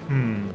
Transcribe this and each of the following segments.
Hmm.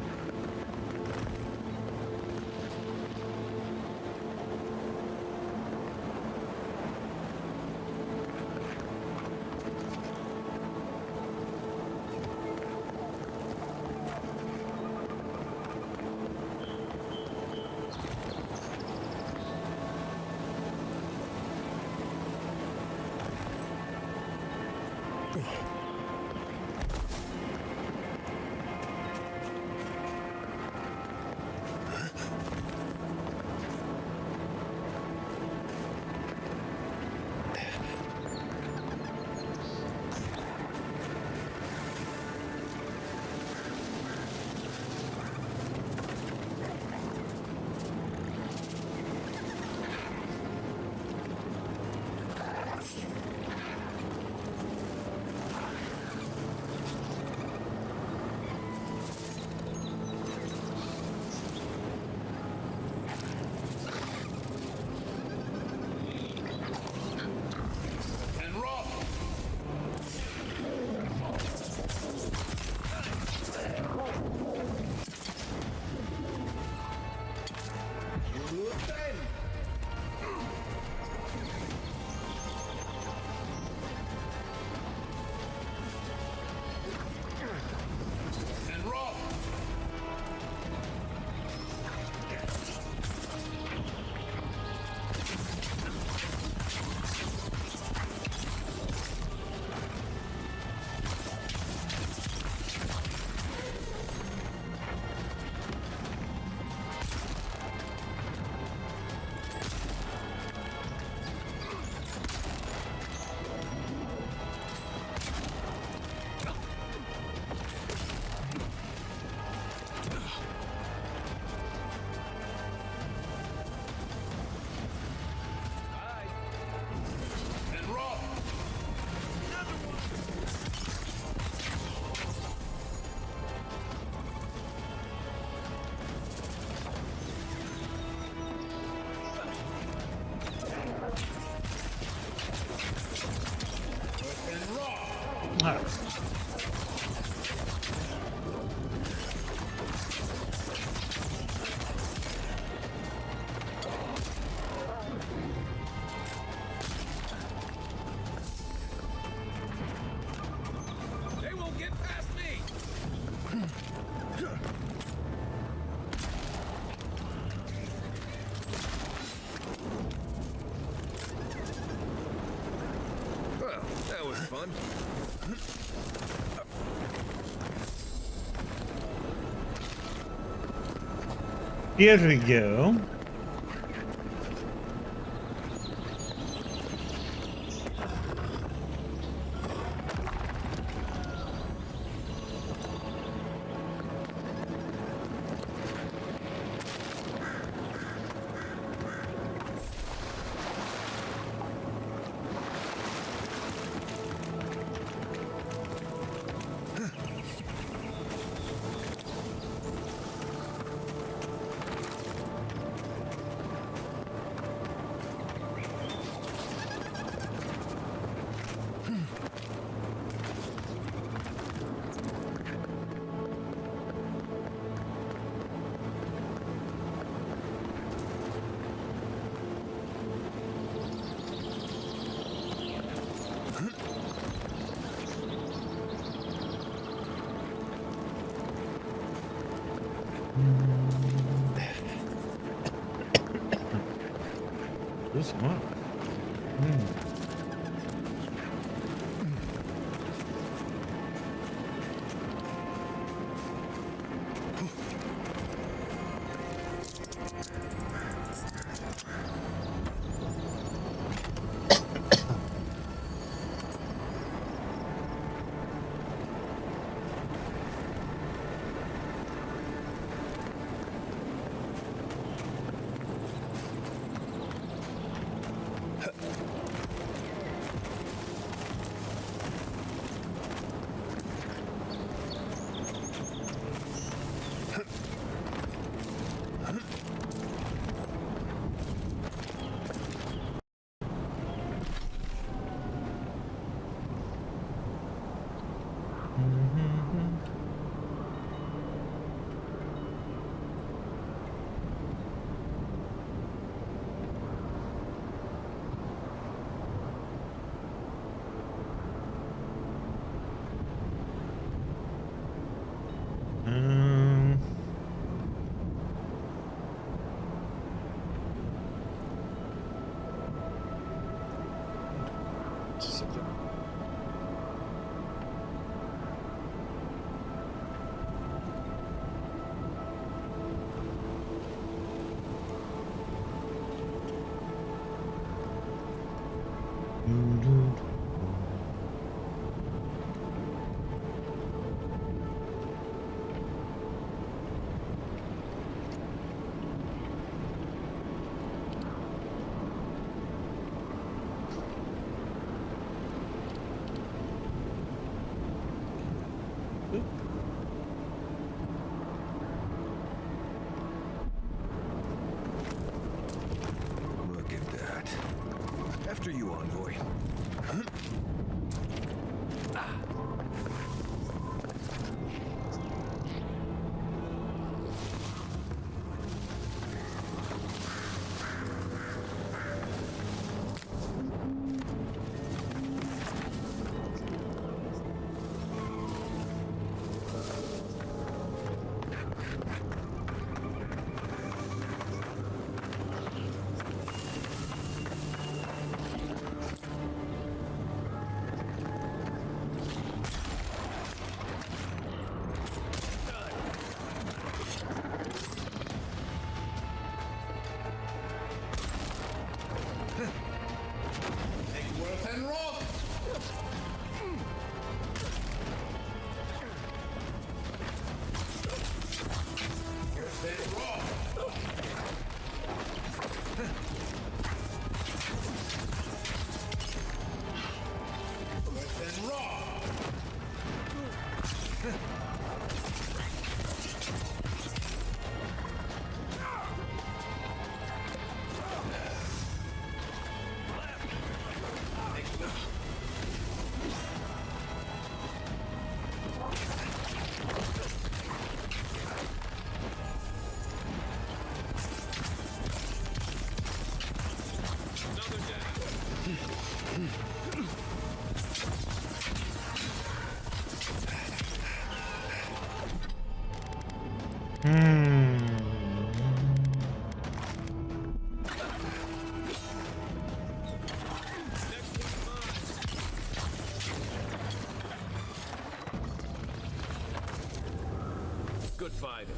Fun. Here we go. This one. something. Look at that. After you, envoy. Good fighting.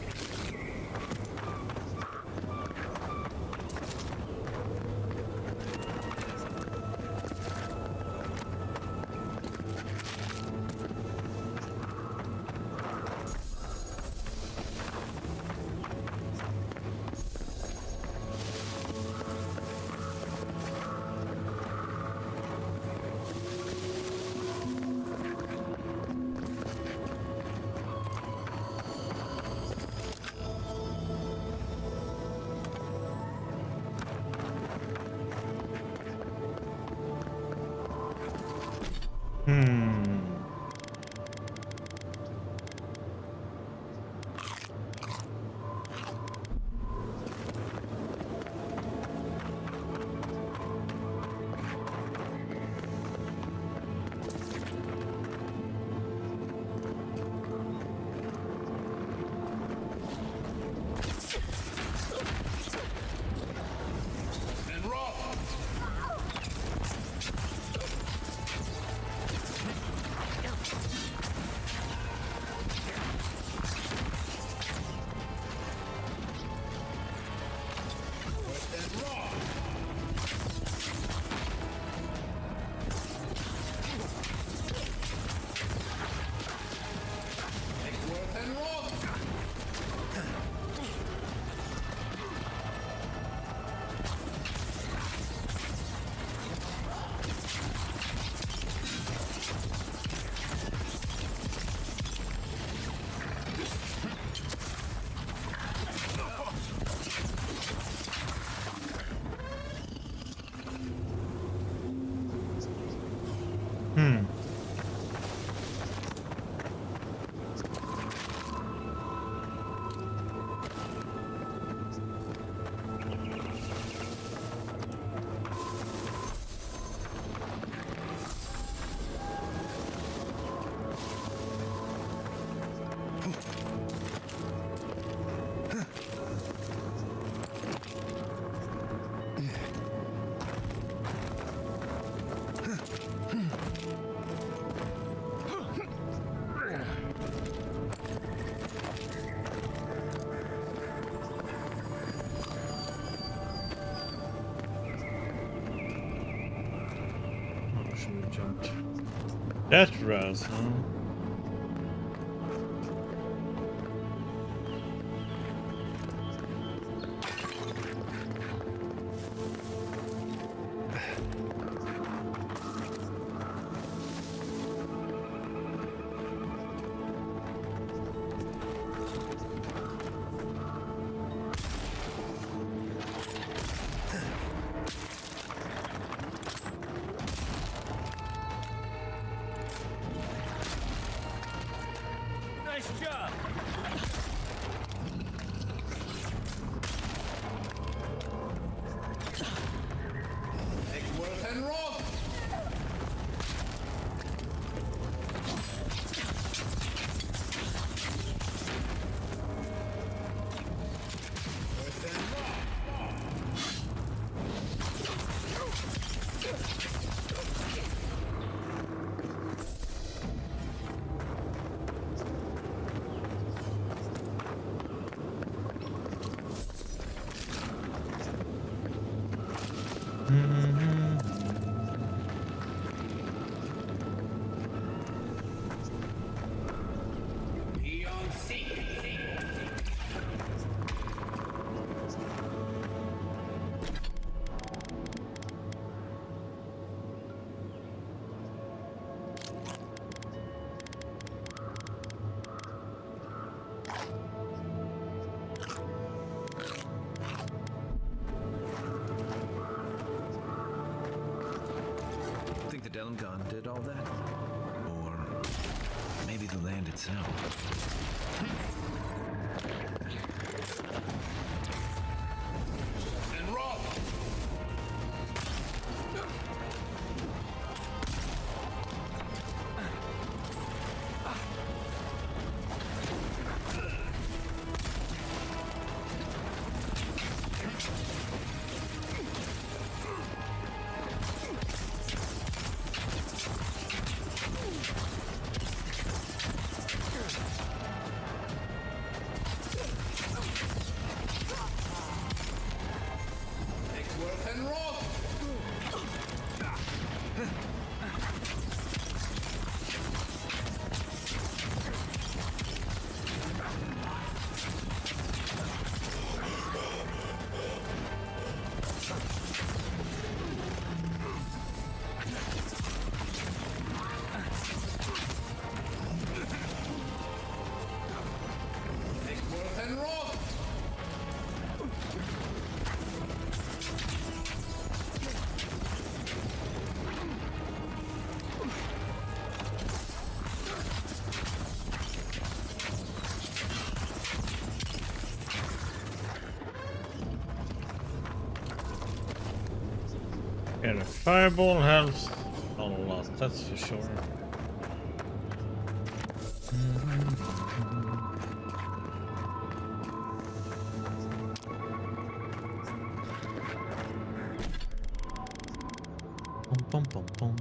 should have jumped. That's Raz, huh? Nice job. Worth and rock. Think the Delum gun did all that? Or maybe the land itself? And rock. Worth and rock. Worth and rock. And a fireball helps a lot, that's for sure. Bum, bum, bum, bum.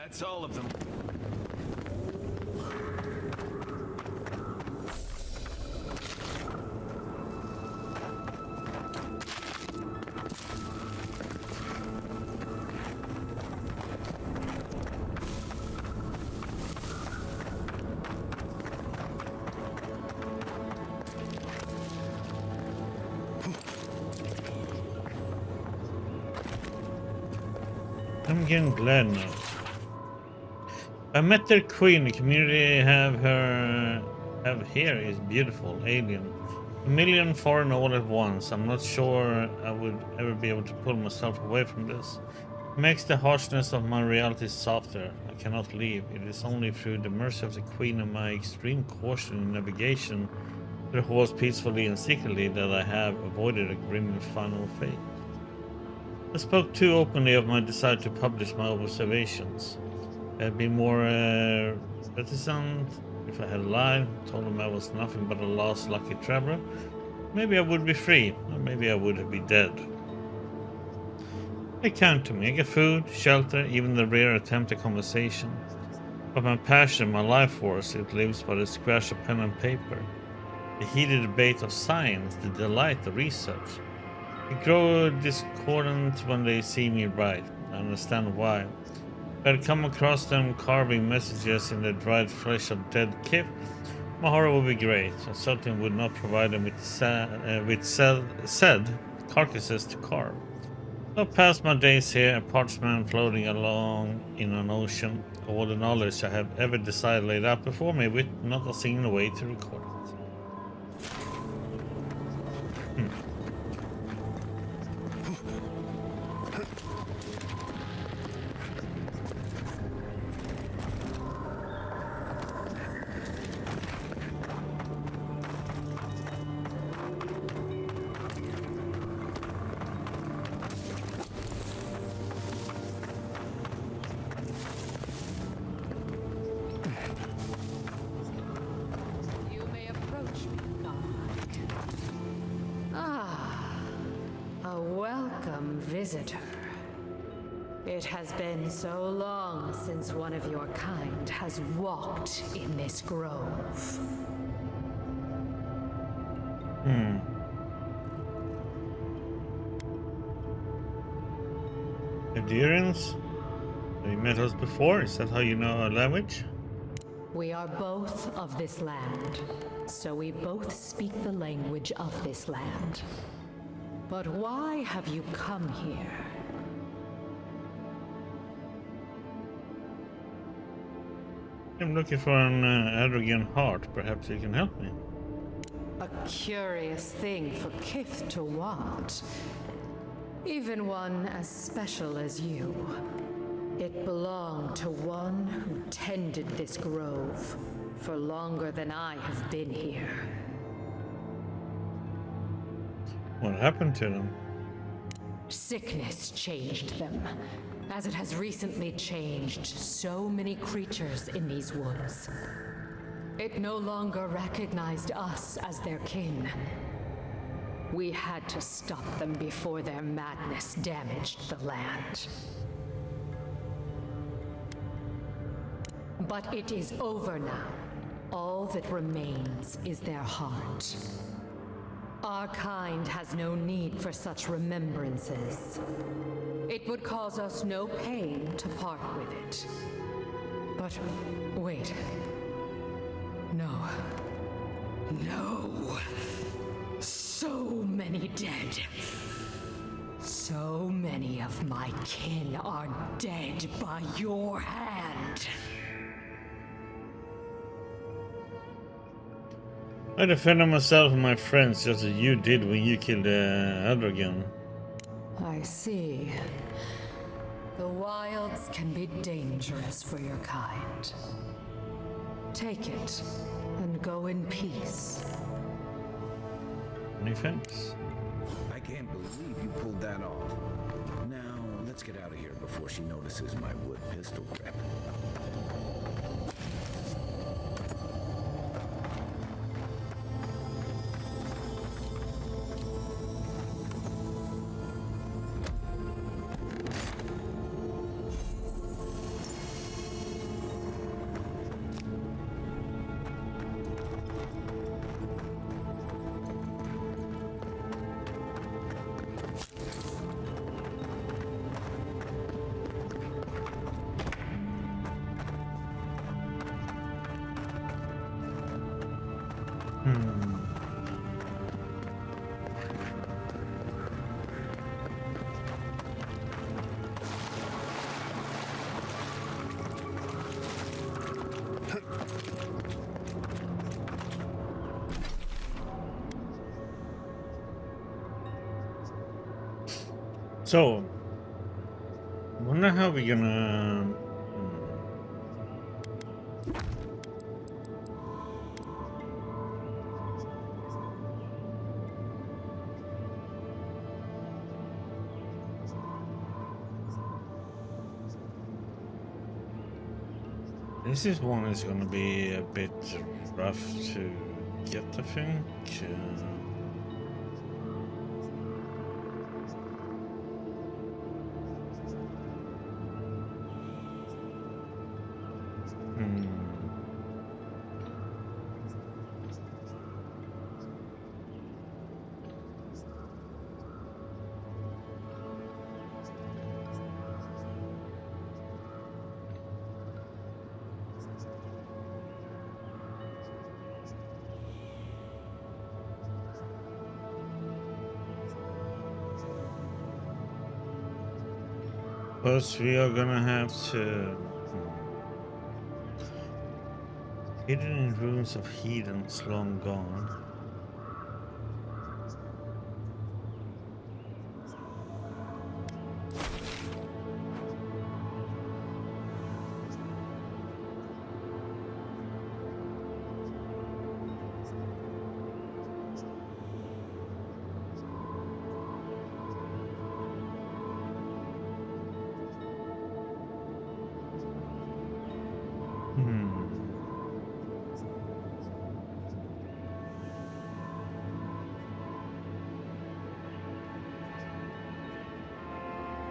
That's all of them. I'm getting glad now. I met their queen. The community have here is beautiful, alien. A million foreign all at once. I'm not sure I would ever be able to pull myself away from this. It makes the harshness of my reality softer. I cannot leave. It is only through the mercy of the queen and my extreme caution in navigation through the halls peacefully and secretly that I have avoided a grim and final fate. I spoke too openly of my desire to publish my observations. I had been more reticent. If I had lied, told them I was nothing but a lost lucky traveler, maybe I would be free, or maybe I would be dead. They count to me. I get food, shelter, even the rare attempt at conversation. But my passion, my life force, it lives by the scratch of pen and paper. The heated debate of science, the delight of research. They grow discordant when they see me write. I understand why. If I'd come across them carving messages in the dried flesh of dead kith, my horror would be great. I certainly would not provide them with said carcasses to carve. I'll pass my days here, a parchment floating along in an ocean. All the knowledge I have ever desired laid out before me with not a single way to record it. Visitor. It has been so long since one of your kind has walked in this grove. Adherence? Have you met us before? Is that how you know our language? We are both of this land, so we both speak the language of this land. But why have you come here? I'm looking for an Adrian heart. Perhaps you can help me. A curious thing for Kith to want. Even one as special as you. It belonged to one who tended this grove for longer than I have been here. What happened to them? Sickness changed them, as it has recently changed so many creatures in these woods. It no longer recognized us as their kin. We had to stop them before their madness damaged the land. But it is over now. All that remains is their heart. Our kind has no need for such remembrances. It would cause us no pain to part with it. But wait. No. No. So many dead. So many of my kin are dead by your hand. I defended myself and my friends just as you did when you killed Eldragon. I see. The wilds can be dangerous for your kind. Take it and go in peace. Many thanks. I can't believe you pulled that off. Now, let's get out of here before she notices my wood pistol grip. So, wonder how we're gonna. This is one is gonna be a bit rough to get, I think. Plus, we are gonna have to. Hidden in ruins of heathens long gone.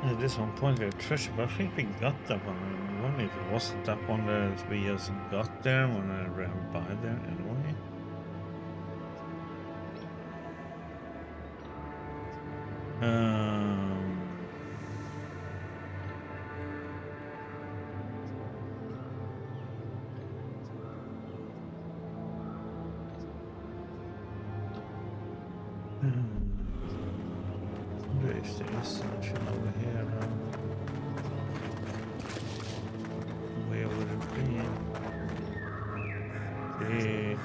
At this one point we have treasure, but I think we got that one. I wonder if it wasn't that one that we just got there when I ran by there anyway. Wonder if there is something over here. Where would it be? We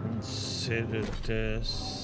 consider this.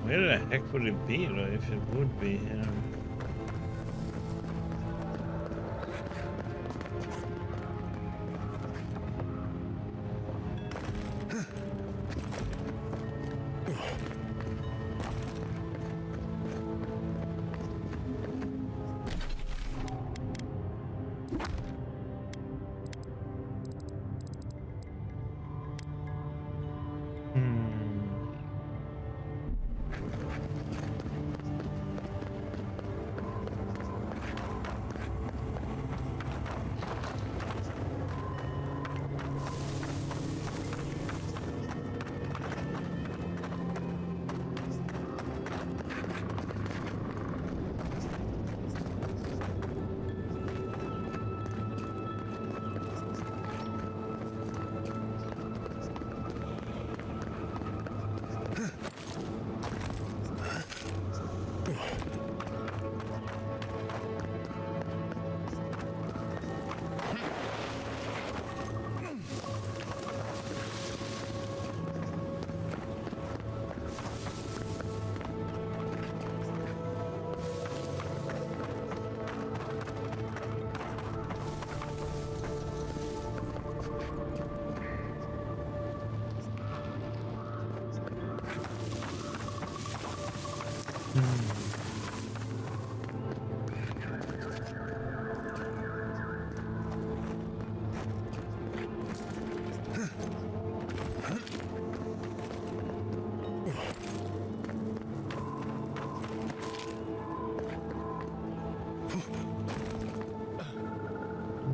Where the heck would it be though, if it would be here?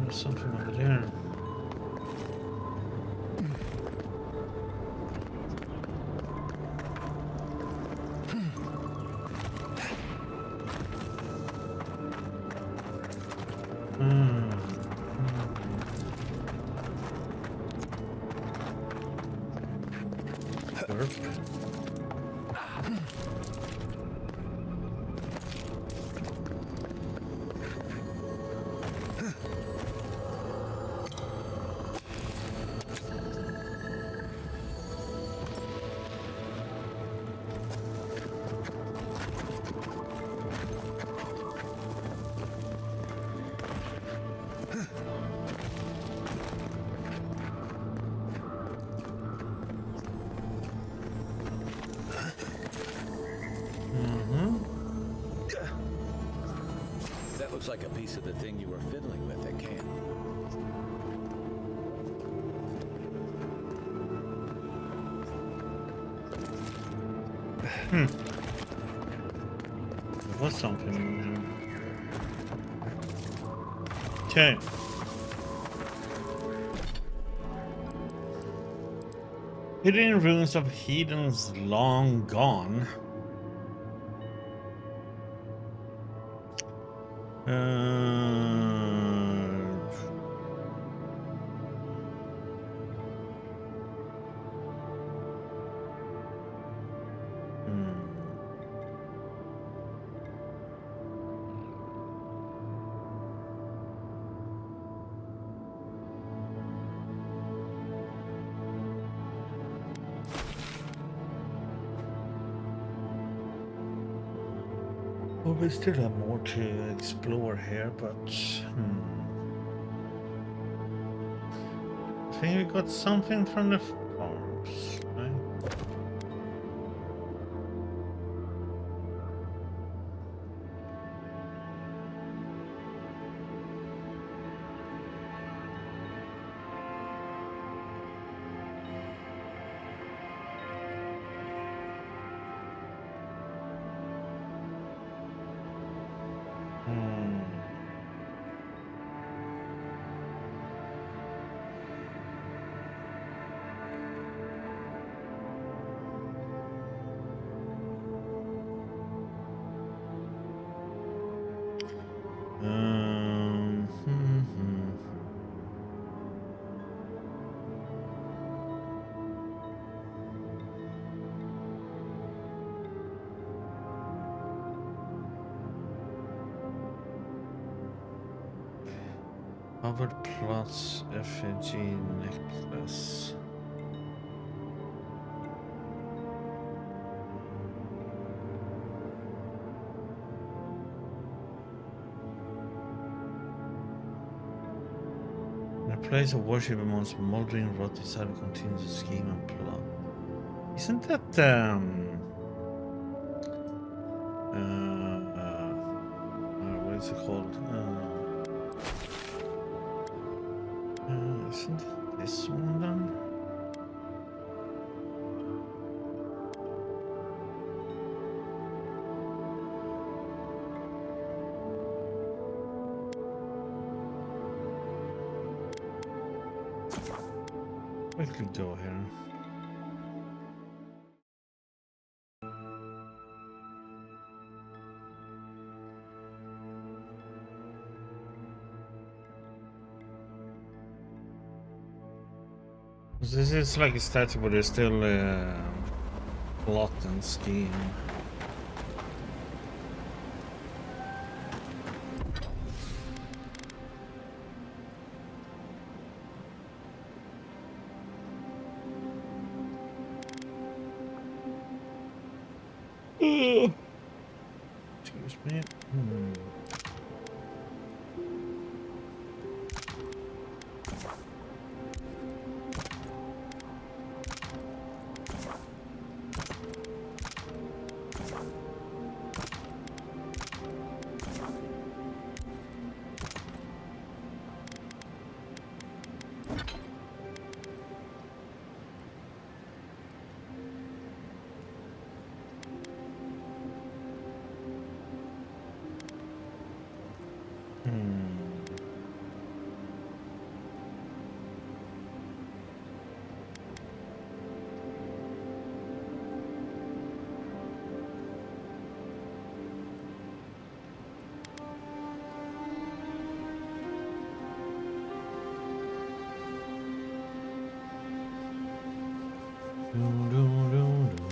There's something over there. That looks like a piece of the thing you were fiddling with at camp. There was something. Okay. Hidden ruins of heathens long gone. Well, we still have more to explore here, but I think we got something from the farms, right? Covered plots, effigy necklace. In a place of worship amongst moldering rot inside continues a scheme and plot. Isn't that what is it called? Isn't it this one then? Quickly go here. This is like a statue, but there's still plot and scheme. Excuse me. Doo, doo, doo, doo.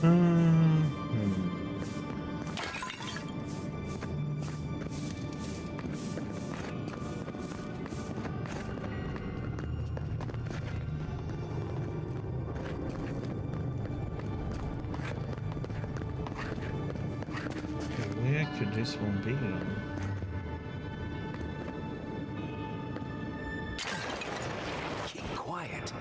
Hmm. Where could this one be? Keep quiet.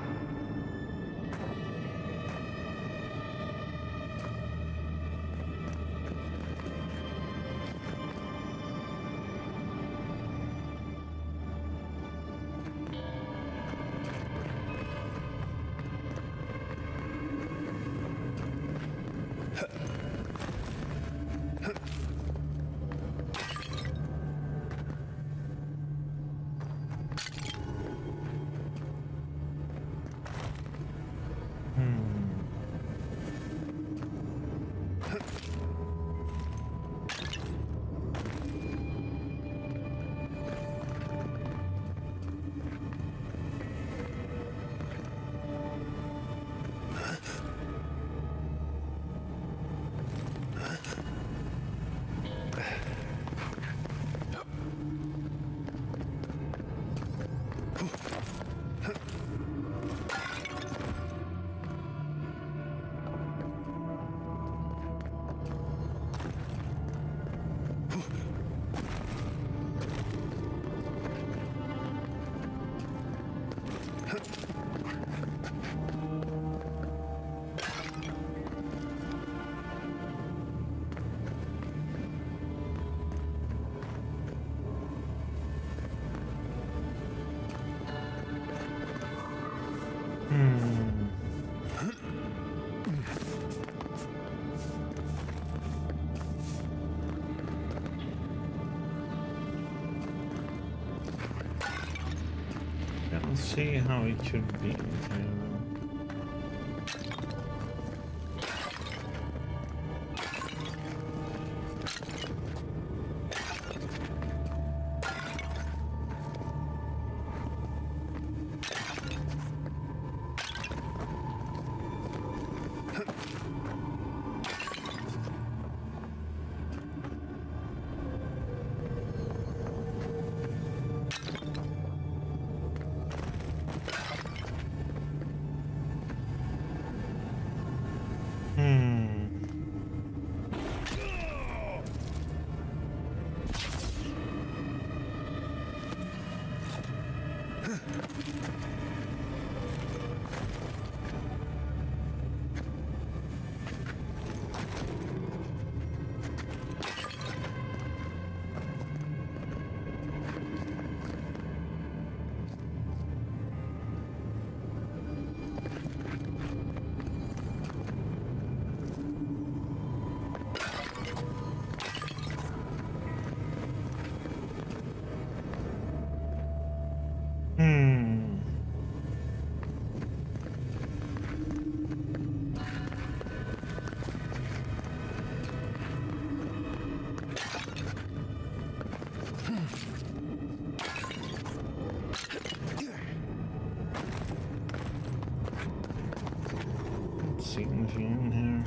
Let's see how it should be. anything in here?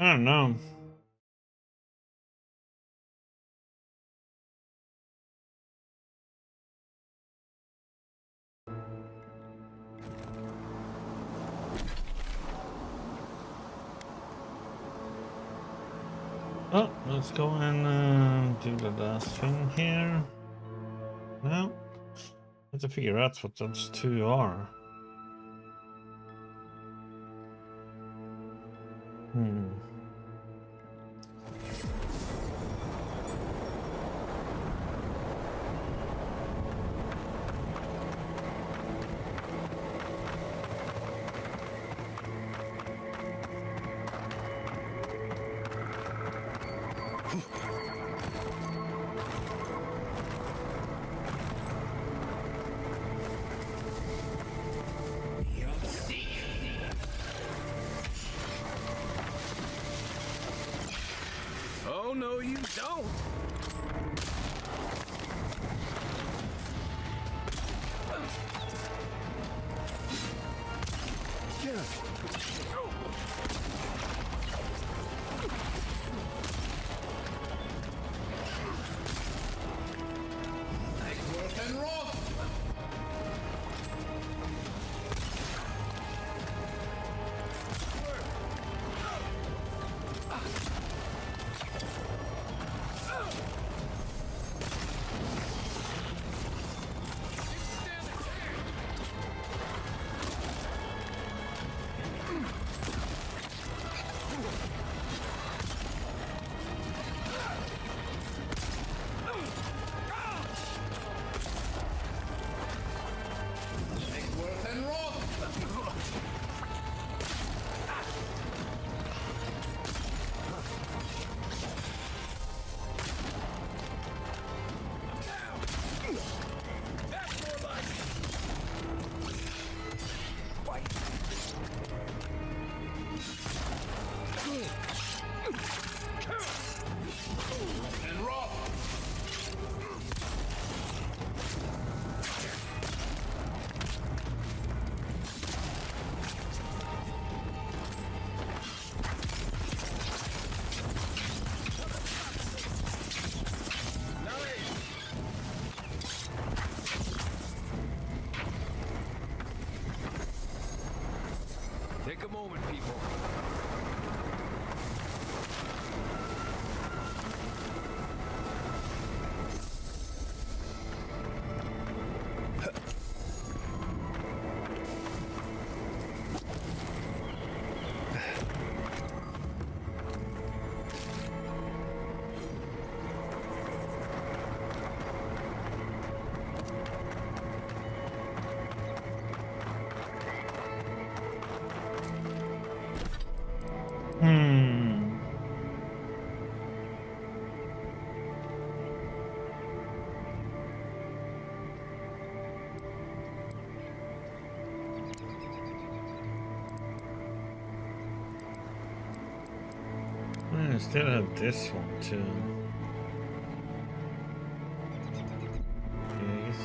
I don't know. Oh, let's go and do the last thing here. Now, I have to figure out what those two are. Oh, no, you don't! Take a moment, people. I still have this one too. Yes.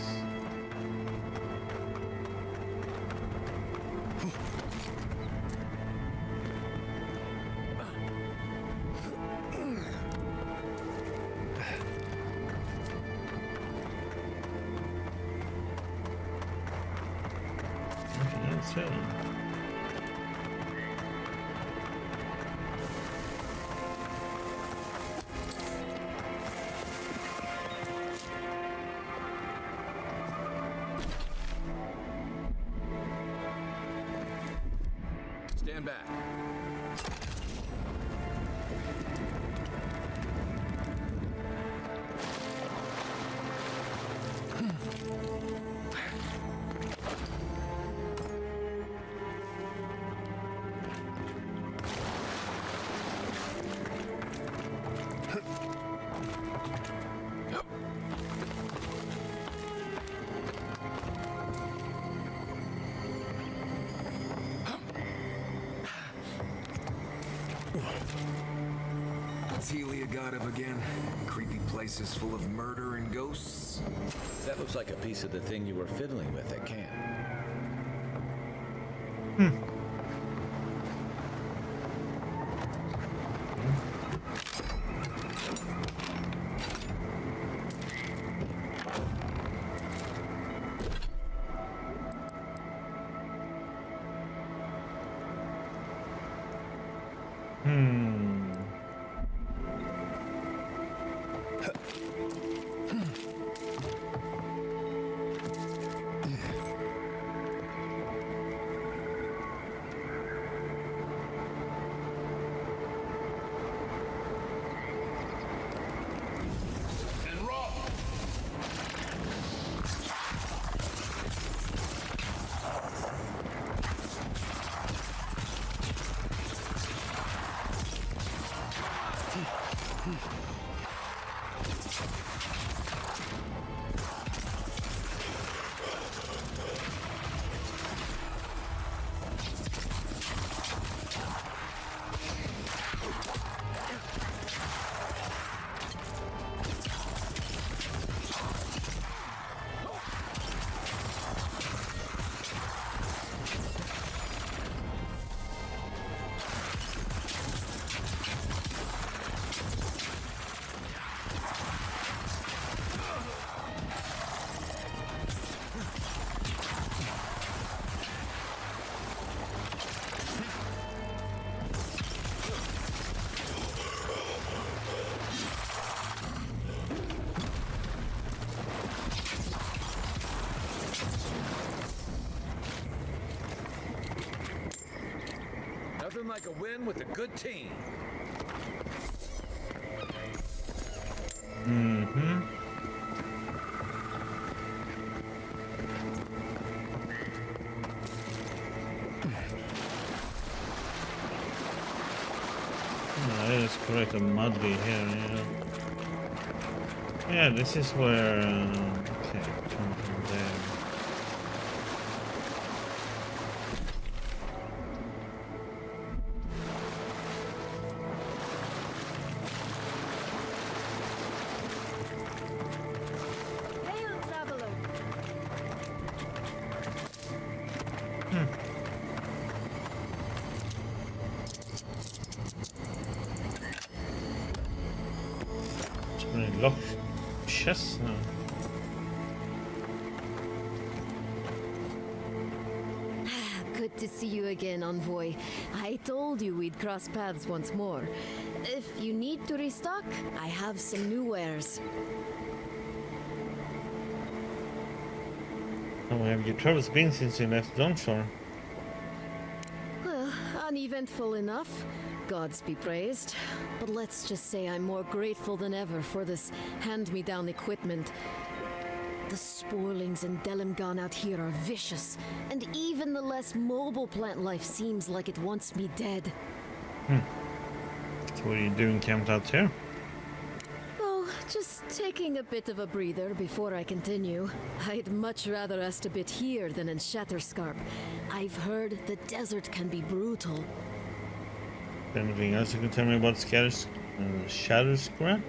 Okay, that's it. Stand back. What's Helia got of again? Creepy places full of murder and ghosts? That looks like a piece of the thing you were fiddling with at camp. Nothing like a win with a good team. Let us create a muddy here, yeah. Yeah, this is where... okay, come from there. Hail, traveler! It's really locked chest now. Good to see you again, Envoy. I told you we'd cross paths once more. If you need to restock, I have some new wares. How have your travels been since you left Dawnshore? Well, uneventful enough. Gods be praised. But let's just say I'm more grateful than ever for this hand-me-down equipment. The spoilings in Delimgan out here are vicious, and even the less mobile plant life seems like it wants me dead. So what are you doing camped out here? Oh, just taking a bit of a breather before I continue. I'd much rather rest a bit here than in Shatterscarp. I've heard the desert can be brutal. Anything else you can tell me about Shatterscarp?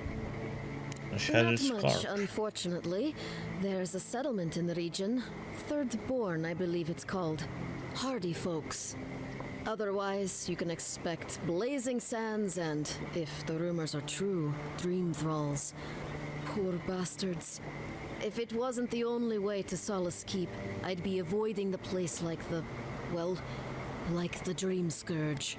Not much, unfortunately. There's a settlement in the region. Third Born, I believe it's called. Hardy folks. Otherwise, you can expect blazing sands and, if the rumors are true, dream thralls. Poor bastards. If it wasn't the only way to Solace Keep, I'd be avoiding the place like the... well, like the Dream Scourge.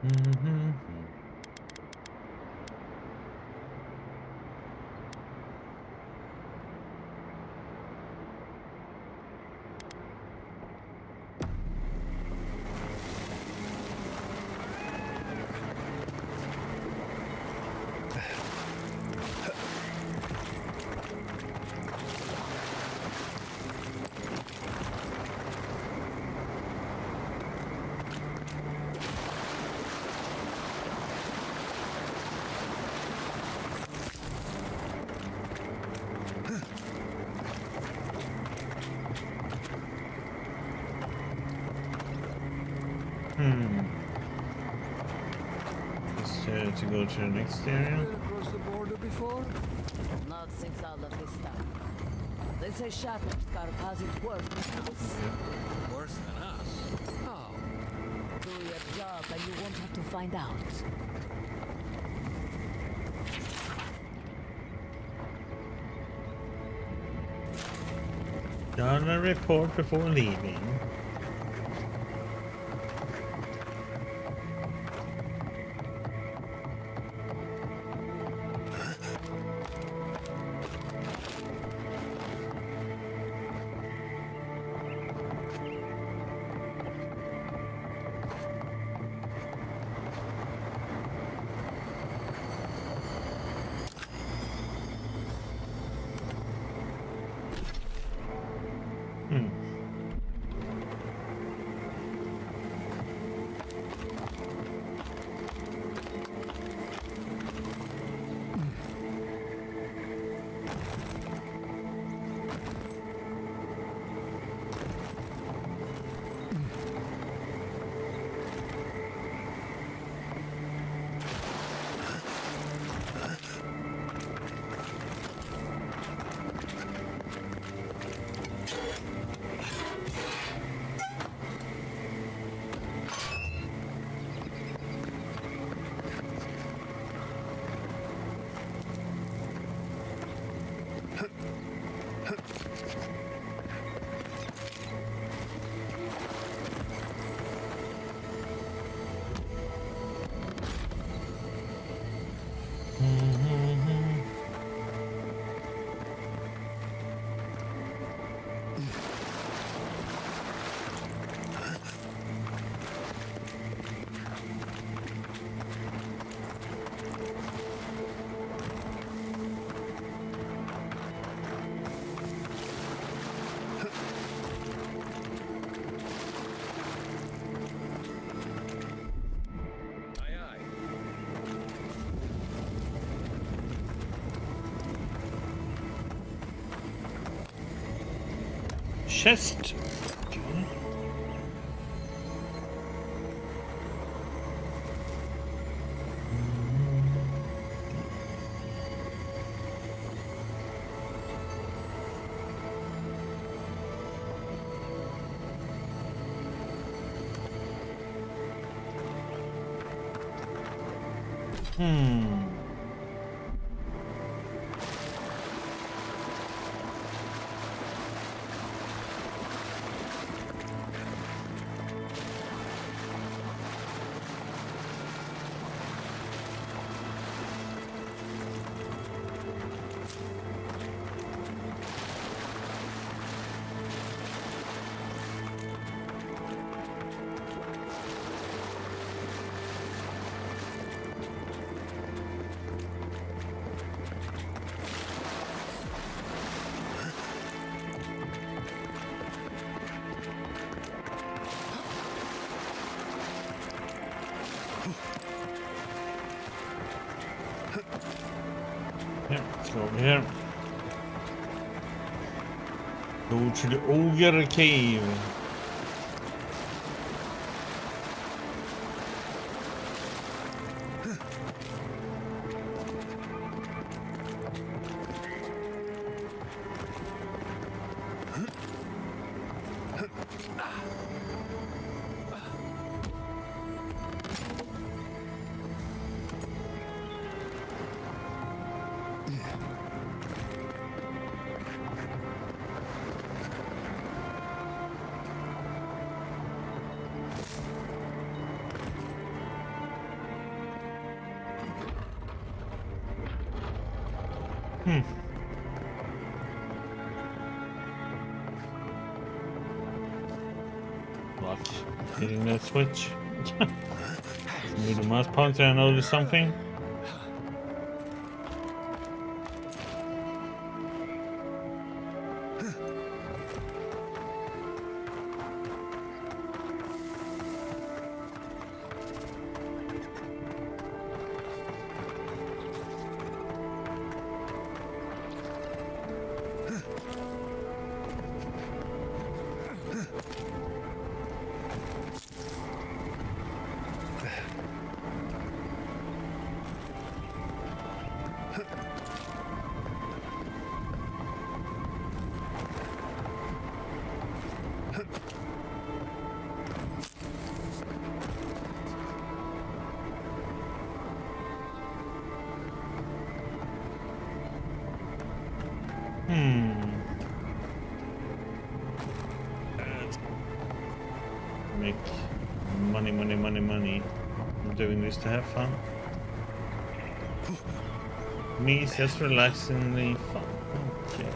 Mm-hmm. To go to the next area. Been across the border before? Not since all of this stuff. They say Shatterscar has it worse than us. Worse than us. How? Do your job and you won't have to find out. Done a report before leaving. Chest. Yeah, let's go over here. Go to the ogre cave. What? Hitting that switch? With the mouse pointer, I noticed something. Make money, money, money, money. I'm doing this to have fun. Me, it's just relaxingly fun. Okay.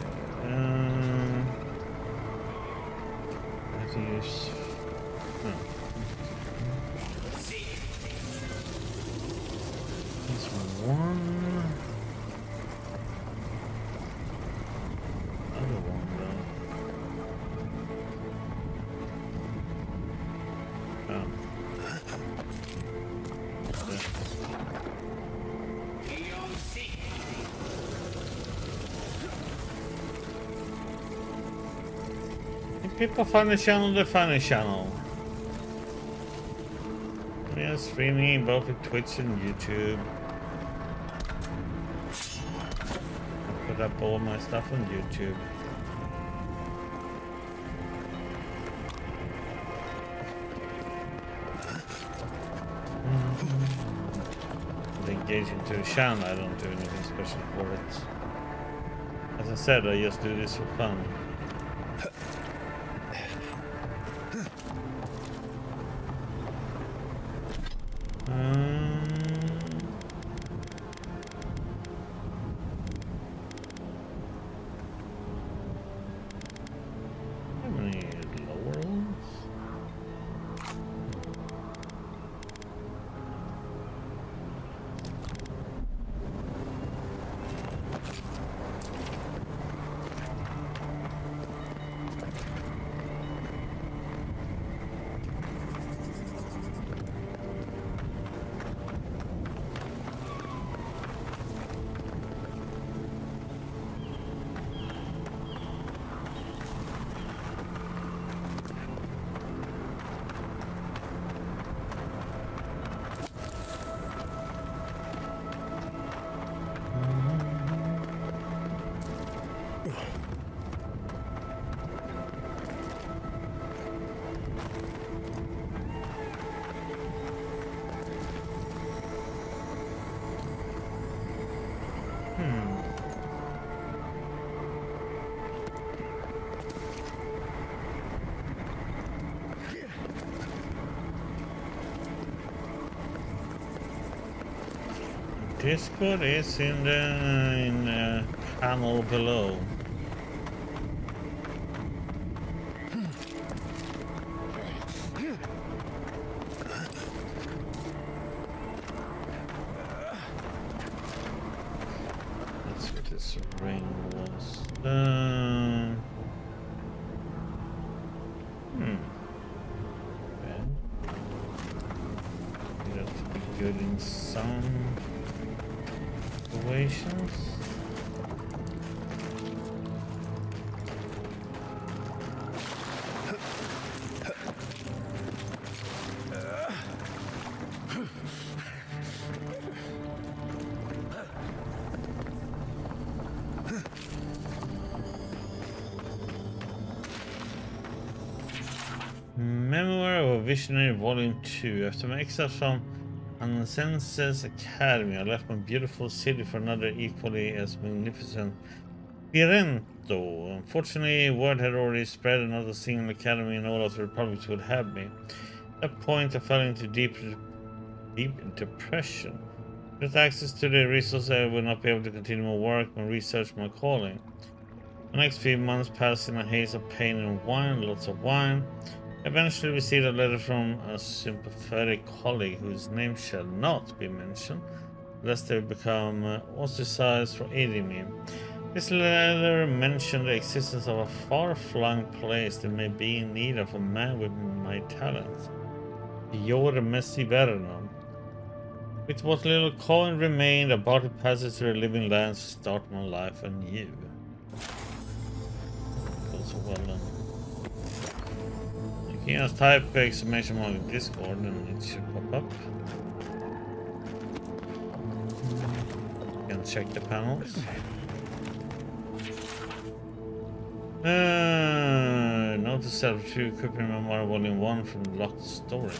How to use. This one. Other one though. If people find the channel, they find the channel. We are streaming both at Twitch and YouTube. I put up all my stuff on YouTube. Engage into the channel, I don't do anything special for it. As I said, I just do this for fun. How many lower ones? Discord is in the panel below. Let's see what this ring was. Okay. You have to be good in some situations. Memoir of a Visionary Volume 2. After my exile from Ansense's Academy, I left my beautiful city for another equally as magnificent Pirento. Unfortunately, word had already spread another single academy and all of the republics would have me. At that point, I fell into deep depression. With access to the resources, I will not be able to continue my work and research my calling. The next few months passed in a haze of pain and wine, lots of wine. I eventually received a letter from a sympathetic colleague whose name shall not be mentioned, lest they become ostracized for aiding me. This letter mentioned the existence of a far-flung place that may be in need of a man with my talents. Your Messi Vernon. With what little coin remained, I bought a passage to the living lands to start my life anew. Also well done. You can just type exclamation mark in Discord and it should pop up. You can check the panels. Note to self to equipping memoir volume 1 from locked storage.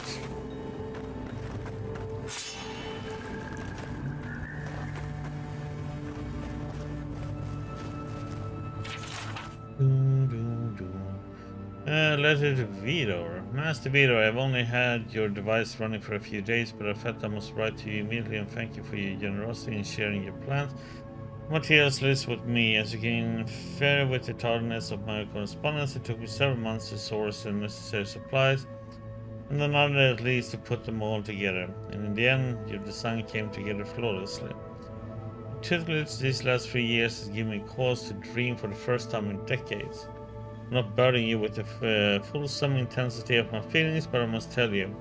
Letter to Vidor. Master Vidor, I've only had your device running for a few days, but I felt I must write to you immediately and thank you for your generosity in sharing your plans. Materials list with me. As you can infer with the tardiness of my correspondence, it took me several months to source the necessary supplies, and another at least to put them all together. And in the end, your design came together flawlessly. Tutelage these last 3 years has given me cause to dream for the first time in decades. I'm not burdening you with the fulsome intensity of my feelings, but I must tell you,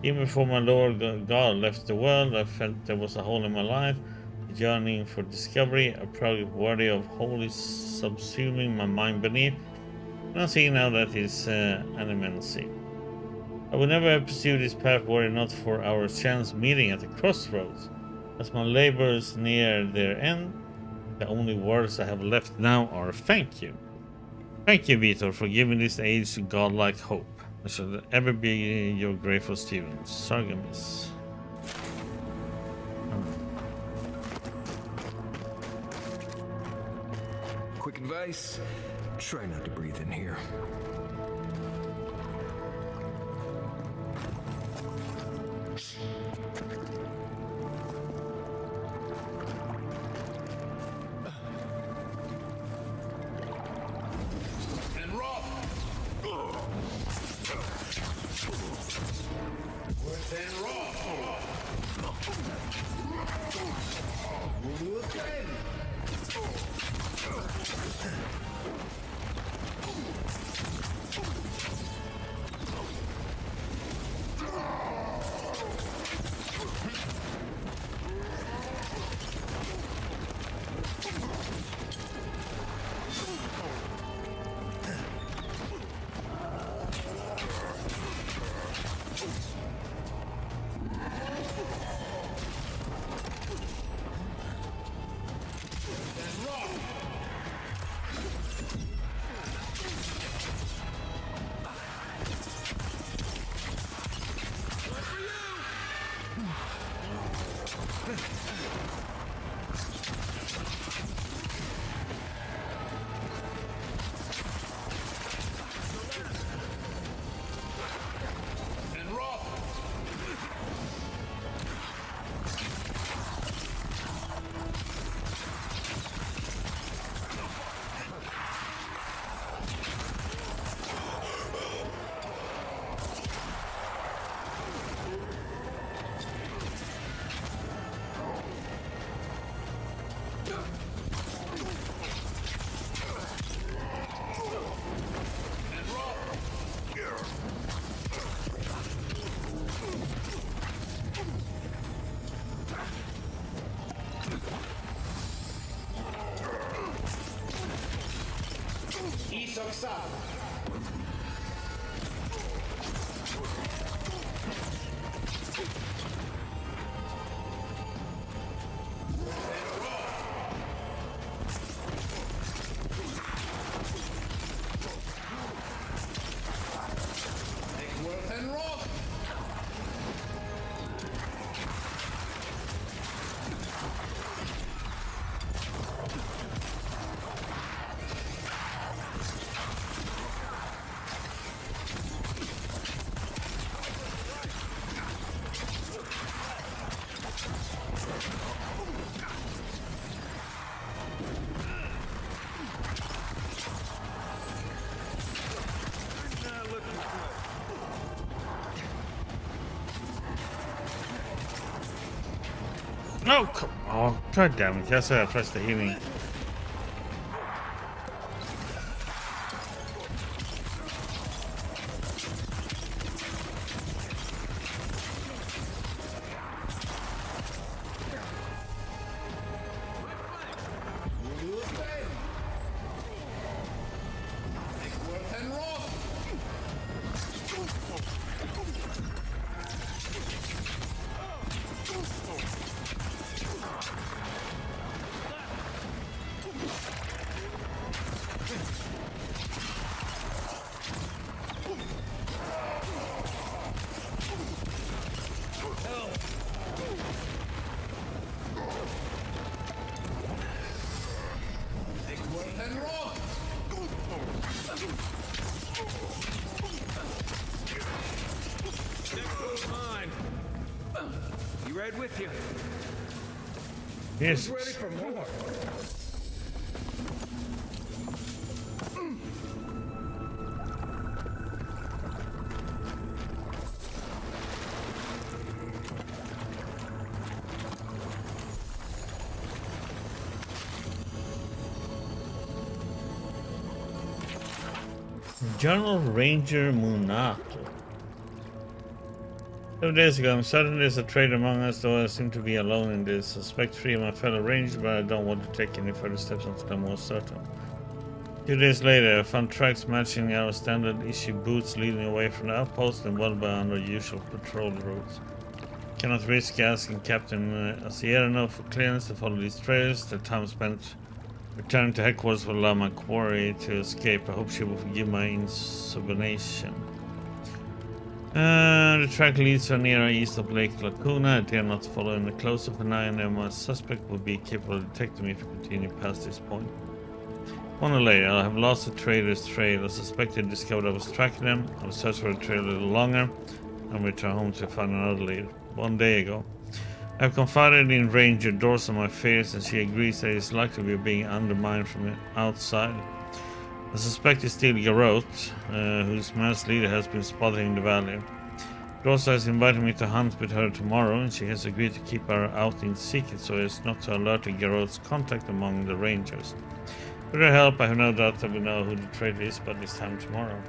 even before my Lord God left the world, I felt there was a hole in my life, a yearning for discovery, a project worthy of wholly subsuming my mind beneath, and I see now that is an immensity. I would never have pursued this path were it not for our chance meeting at the crossroads. As my labors near their end, the only words I have left now are thank you. Thank you, Vitor, for giving this age godlike hope. I shall ever be your grateful student, Sargamis. Quick advice, try not to breathe in here. No, come oh, god damn it. Yes, I pressed the healing. Right with you. Yes. Ready for more. General Ranger Munato. 2 days ago, I'm certain there's a trade among us, though I seem to be alone in this. I suspect 3 of my fellow rangers, but I don't want to take any further steps until I'm more certain. 2 days later, I found tracks matching our standard issue boots leading away from the outpost and well beyond our usual patrol routes. Cannot risk asking Captain Asierno for clearance to follow these trails. The time spent returning to headquarters will allow my quarry to escape. I hope she will forgive my insubordination. The track leads her near east of Lake Lacuna. I dare not follow any closer for now, and my suspect will be capable of detecting me if I continue past this point. 1 hour later, I have lost the trader's trail. I suspected discovered I was tracking them. I will search for the trail a little longer and return home to find another lead. 1 day ago, I have confided in Ranger Dorsa my fears, and she agrees that it's likely we are being undermined from the outside. I suspect it's still Garrote, whose mass leader has been spotted in the valley. Dorsa has invited me to hunt with her tomorrow, and she has agreed to keep our outing secret so as not to alert Garrote's contact among the rangers. With her help, I have no doubt that we know who the traitor is by this time tomorrow.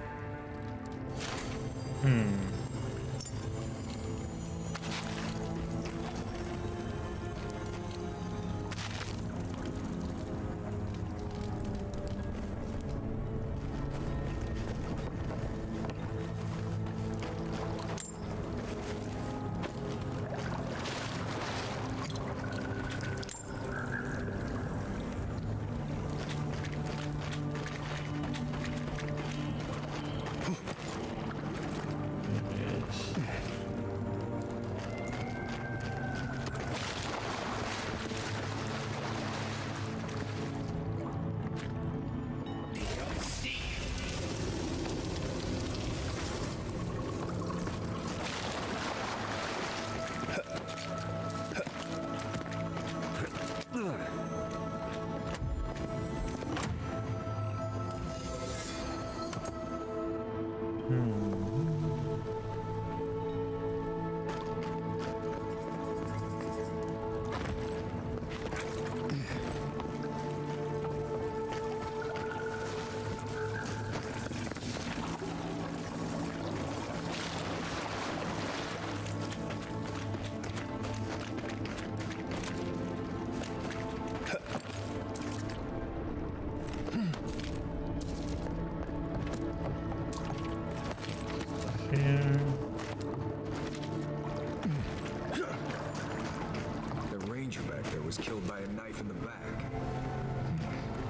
was killed by a knife in the back.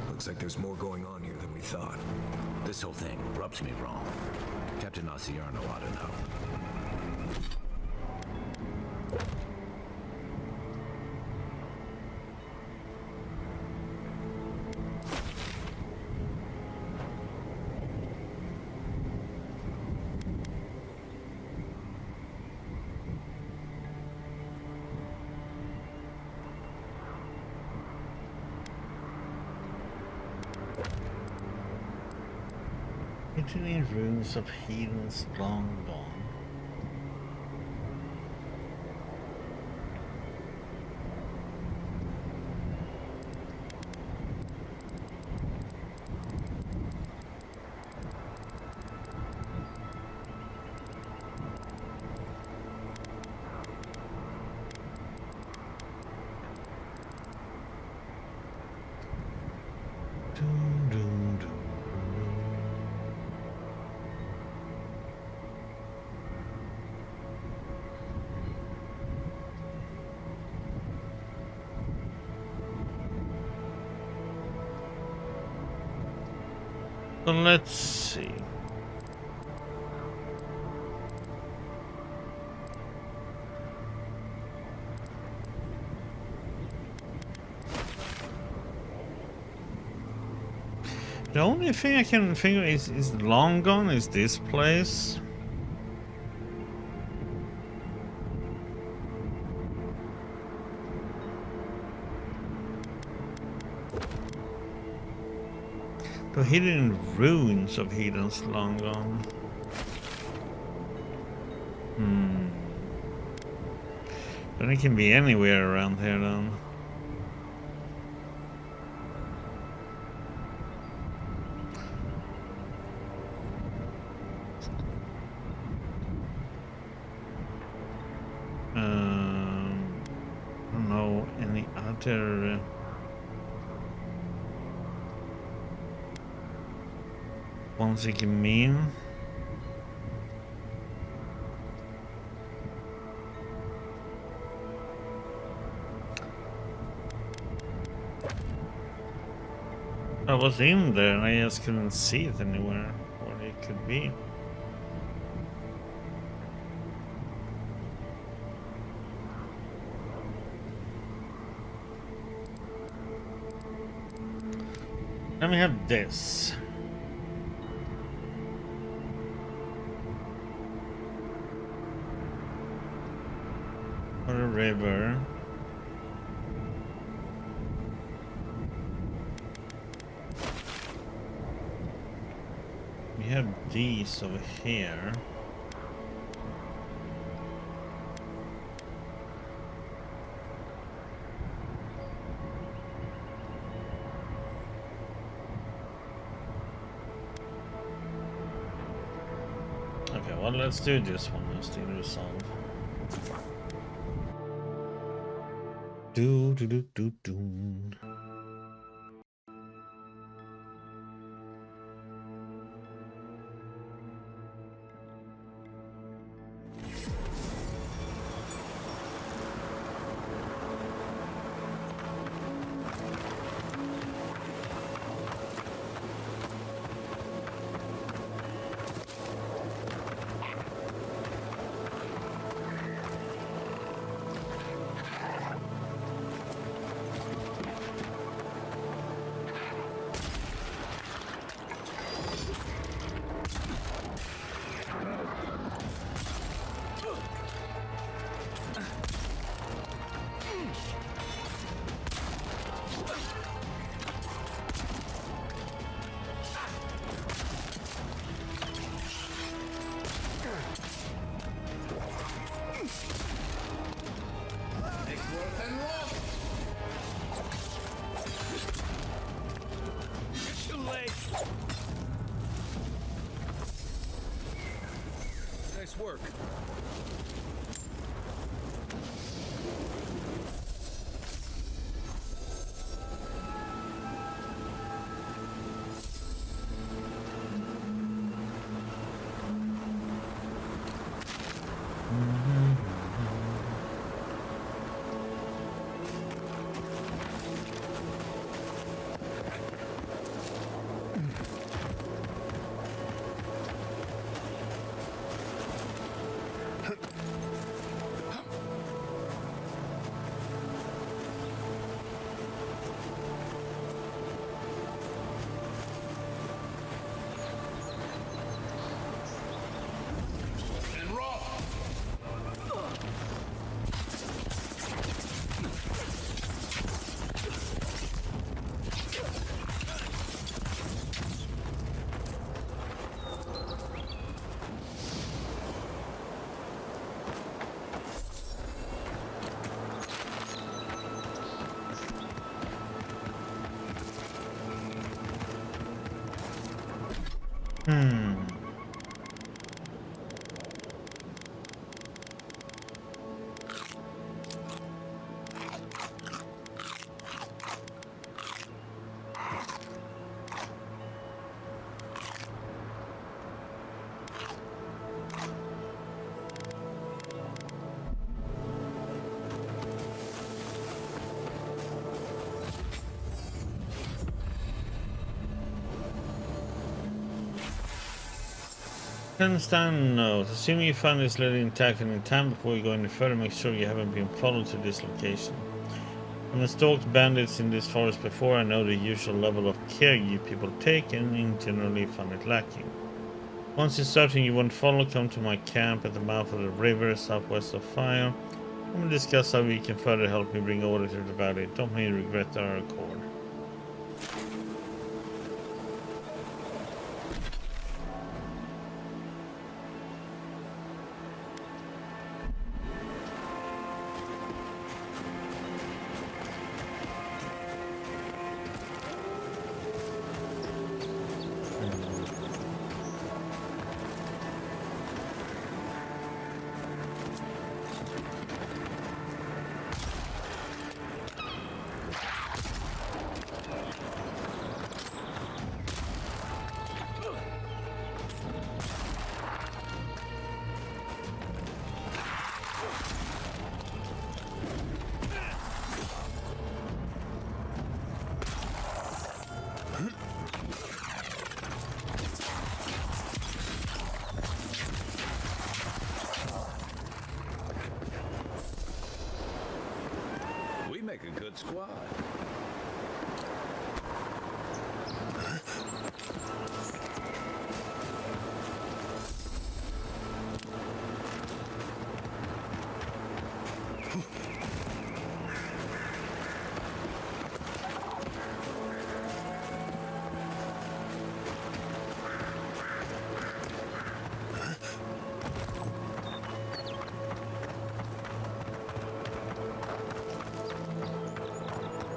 Looks like there's more going on here than we thought. This whole thing rubs me wrong. Captain Asierno ought to know. Continuing ruins of heathens long gone. So let's see. The only thing I can think of is long gone is this place. The hidden ruins of Heden's long gone. Then it can be anywhere around here then. I don't know any other ones it can mean. I was in there and I just couldn't see it anywhere, what it could be. Let me have this. Or a river. We have these over here. Okay, well, let's do this one. Let's do resolve. Do do do do do. Nice work. Stand note. Assuming you find this letter intact and in time before you go any further, make sure you haven't been followed to this location. I've stalked bandits in this forest before. I know the usual level of care you people take and generally find it lacking. Once you're certain you won't follow, come to my camp at the mouth of the river southwest of Fire. And we'll discuss how we can further help me bring order to the valley. Don't make me regret our accord. We make a good squad.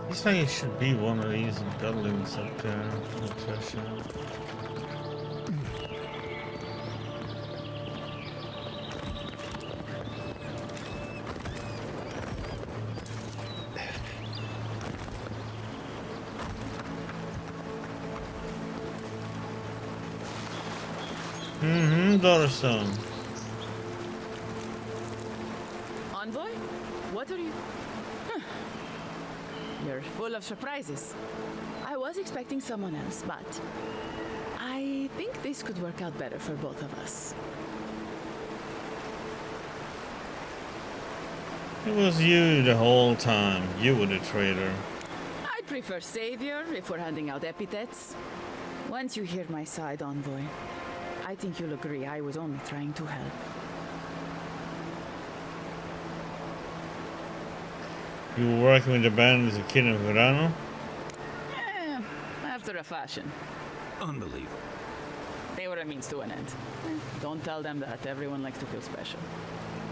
Looks like it should be one of these buildings up there. The treasure. Dorson. Envoy? What are you... You're full of surprises. I was expecting someone else, but I think this could work out better for both of us. It was you the whole time. You were the traitor. I'd prefer savior if we're handing out epithets. Once you hear my side, Envoy, I think you'll agree I was only trying to help. You were working with the bandits of Kid and Verano? After a fashion. Unbelievable. They were a means to an end. Don't tell them that. Everyone likes to feel special.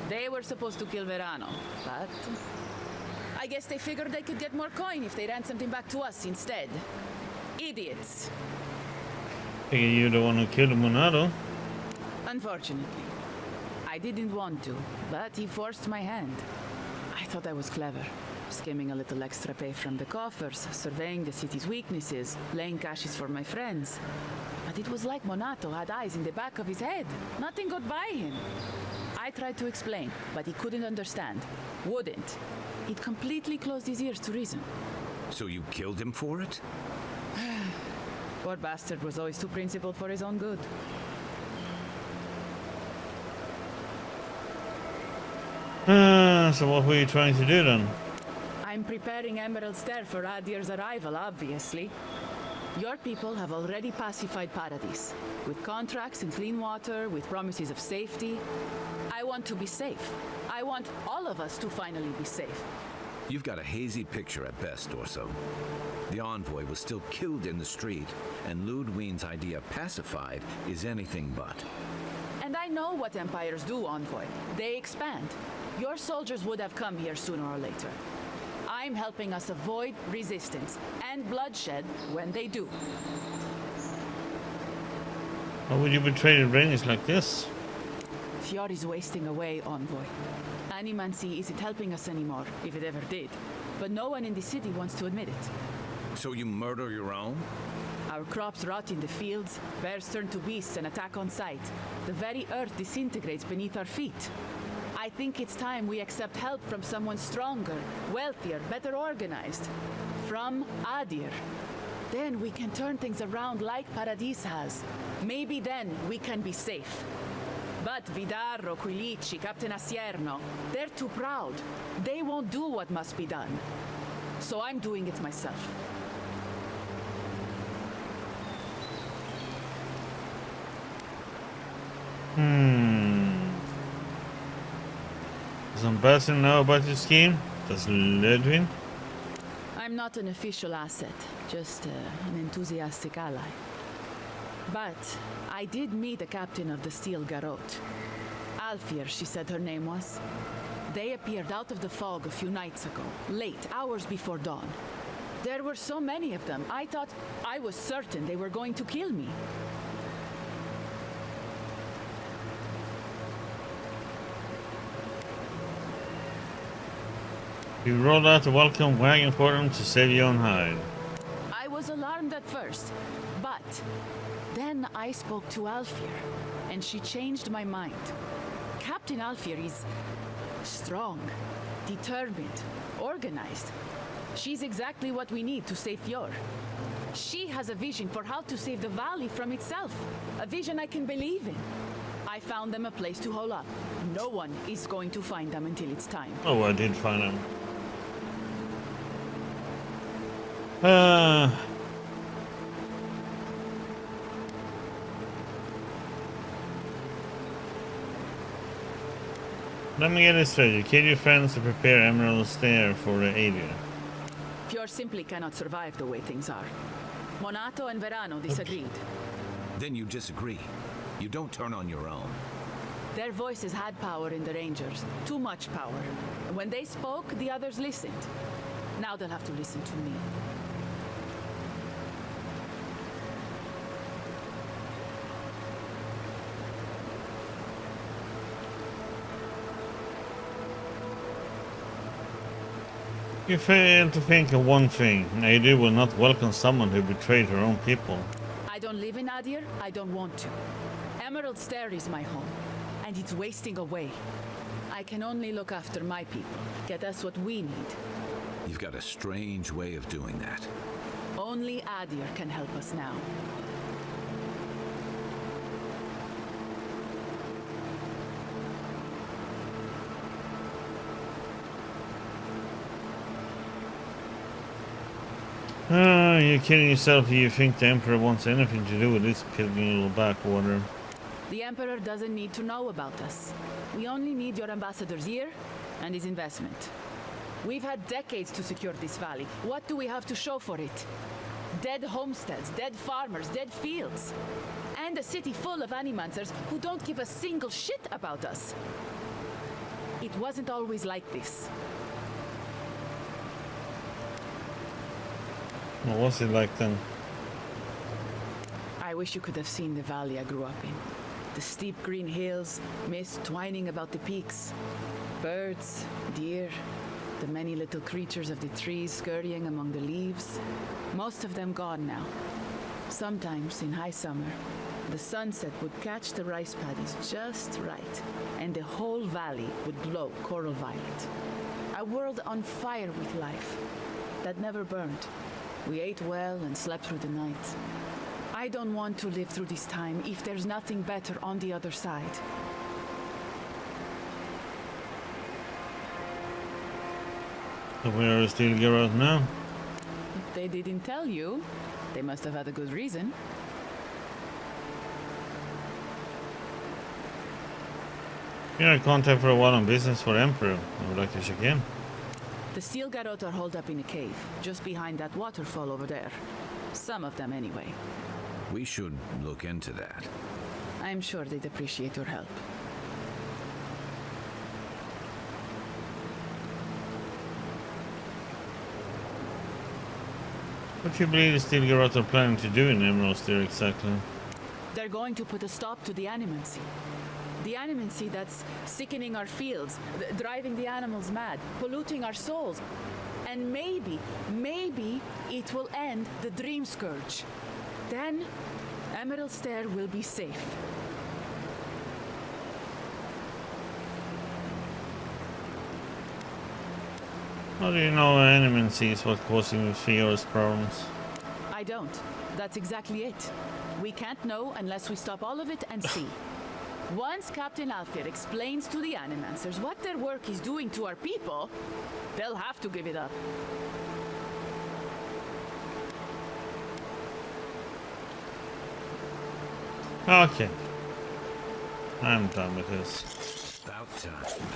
They were supposed to kill Verano, but I guess they figured they could get more coin if they ransomed him back to us instead. Idiots. Figure you're the one who killed Monado. Unfortunately. I didn't want to, but he forced my hand. I thought I was clever. Skimming a little extra pay from the coffers, surveying the city's weaknesses, laying caches for my friends. But it was like Monato had eyes in the back of his head. Nothing got by him. I tried to explain, but he couldn't understand. Wouldn't. He'd completely closed his ears to reason. So you killed him for it? Poor bastard was always too principled for his own good. So what were you trying to do then? I'm preparing Emerald Stair for Adir's arrival, obviously. Your people have already pacified Paradise, with contracts and clean water, with promises of safety. I want to be safe. I want all of us to finally be safe. You've got a hazy picture at best, Dorso. The envoy was still killed in the street, and Ludwine's idea of pacified is anything but. And I know what empires do, Envoy. They expand. Your soldiers would have come here sooner or later. I'm helping us avoid resistance and bloodshed when they do. Why would you betray the Rhaenys like this? Fiori's wasting away, Envoy. Animancy isn't helping us anymore, if it ever did. But no one in the city wants to admit it. So you murder your own? Our crops rot in the fields, bears turn to beasts and attack on sight. The very earth disintegrates beneath our feet. I think it's time we accept help from someone stronger, wealthier, better organized. From Adir. Then we can turn things around like Paradis has. Maybe then we can be safe. But Vidarro, Quilici, Captain Asierno, they're too proud. They won't do what must be done. So I'm doing it myself. Does Ambassador know about your scheme? Does Ledwin? I'm not an official asset, just an enthusiastic ally. But I did meet the captain of the Steel Garrote. Alfir, she said her name was. They appeared out of the fog a few nights ago, late, hours before dawn. There were so many of them, I was certain they were going to kill me. You rolled out the welcome wagon for them to save your own hide. I was alarmed at first, but then I spoke to Alfir, and she changed my mind. Captain Alfir is strong, determined, organized. She's exactly what we need to save Fjord. She has a vision for how to save the valley from itself, a vision I can believe in. I found them a place to hole up. No one is going to find them until it's time. Oh, I did find them. Let me get this straight. You killed your friends to prepare Emerald Stair for the alien. Fjord simply cannot survive the way things are. Monato and Verano disagreed. Then you disagree. You don't turn on your own. Their voices had power in the Rangers. Too much power. And when they spoke, the others listened. Now they'll have to listen to me. You fail to think of one thing. Nadir will not welcome someone who betrayed her own people. I don't live in Adir. I don't want to. Emerald Stair is my home, and it's wasting away. I can only look after my people, get us what we need. You've got a strange way of doing that. Only Adir can help us now. You're kidding yourself if you think the Emperor wants anything to do with this pilgrim little backwater. The Emperor doesn't need to know about us. We only need your ambassador's ear and his investment. We've had decades to secure this valley. What do we have to show for it? Dead homesteads, dead farmers, dead fields. And a city full of animancers who don't give a single shit about us. It wasn't always like this. What was it like then? I wish you could have seen the valley I grew up in. The steep green hills, mist twining about the peaks. Birds, deer, the many little creatures of the trees scurrying among the leaves. Most of them gone now. Sometimes, in high summer, the sunset would catch the rice paddies just right, and the whole valley would glow coral violet. A world on fire with life that never burned. We ate well and slept through the night. I don't want to live through this time if there's nothing better on the other side. So where is Steel Garrote now? If they didn't tell you, they must have had a good reason. You're in contact for a while on business for Emperor. I would like to check in. The Steel Garrote are holed up in a cave, just behind that waterfall over there. Some of them, anyway. We should look into that. I'm sure they'd appreciate your help. What do you believe the Steel Garrote are planning to do in Emerald Stair exactly? They're going to put a stop to the animancy. The animancy that's sickening our fields, driving the animals mad, polluting our souls. And maybe it will end the Dream Scourge. Then, Emerald Stair will be safe. How do you know animancy is what causing Fiora's problems? I I don't. That's exactly it. We can't know unless we stop all of it and see. Once Captain Alfir explains to the Animancers what their work is doing to our people, they'll have to give it up. Okay. I'm done with this. About time.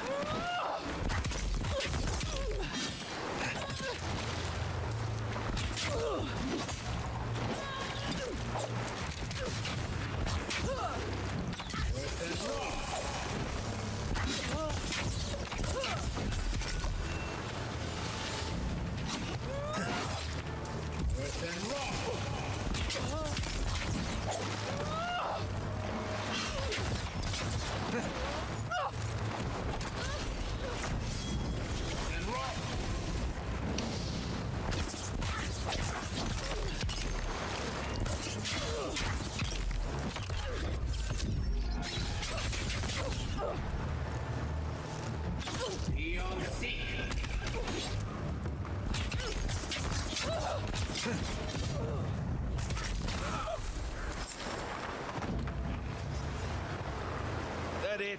That it?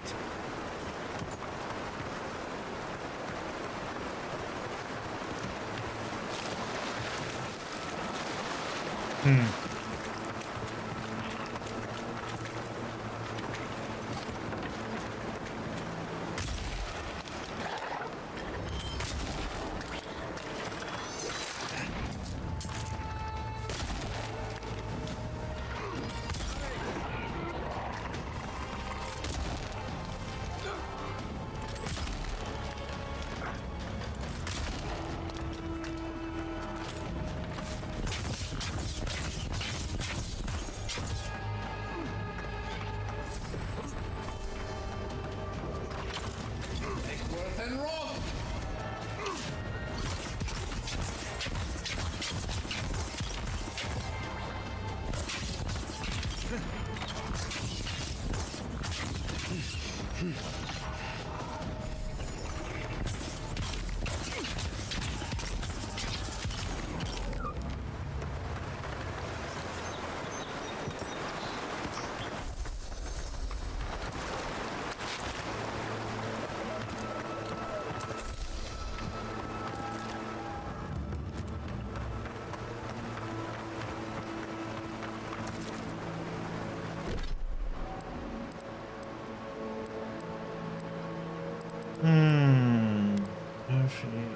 Actually.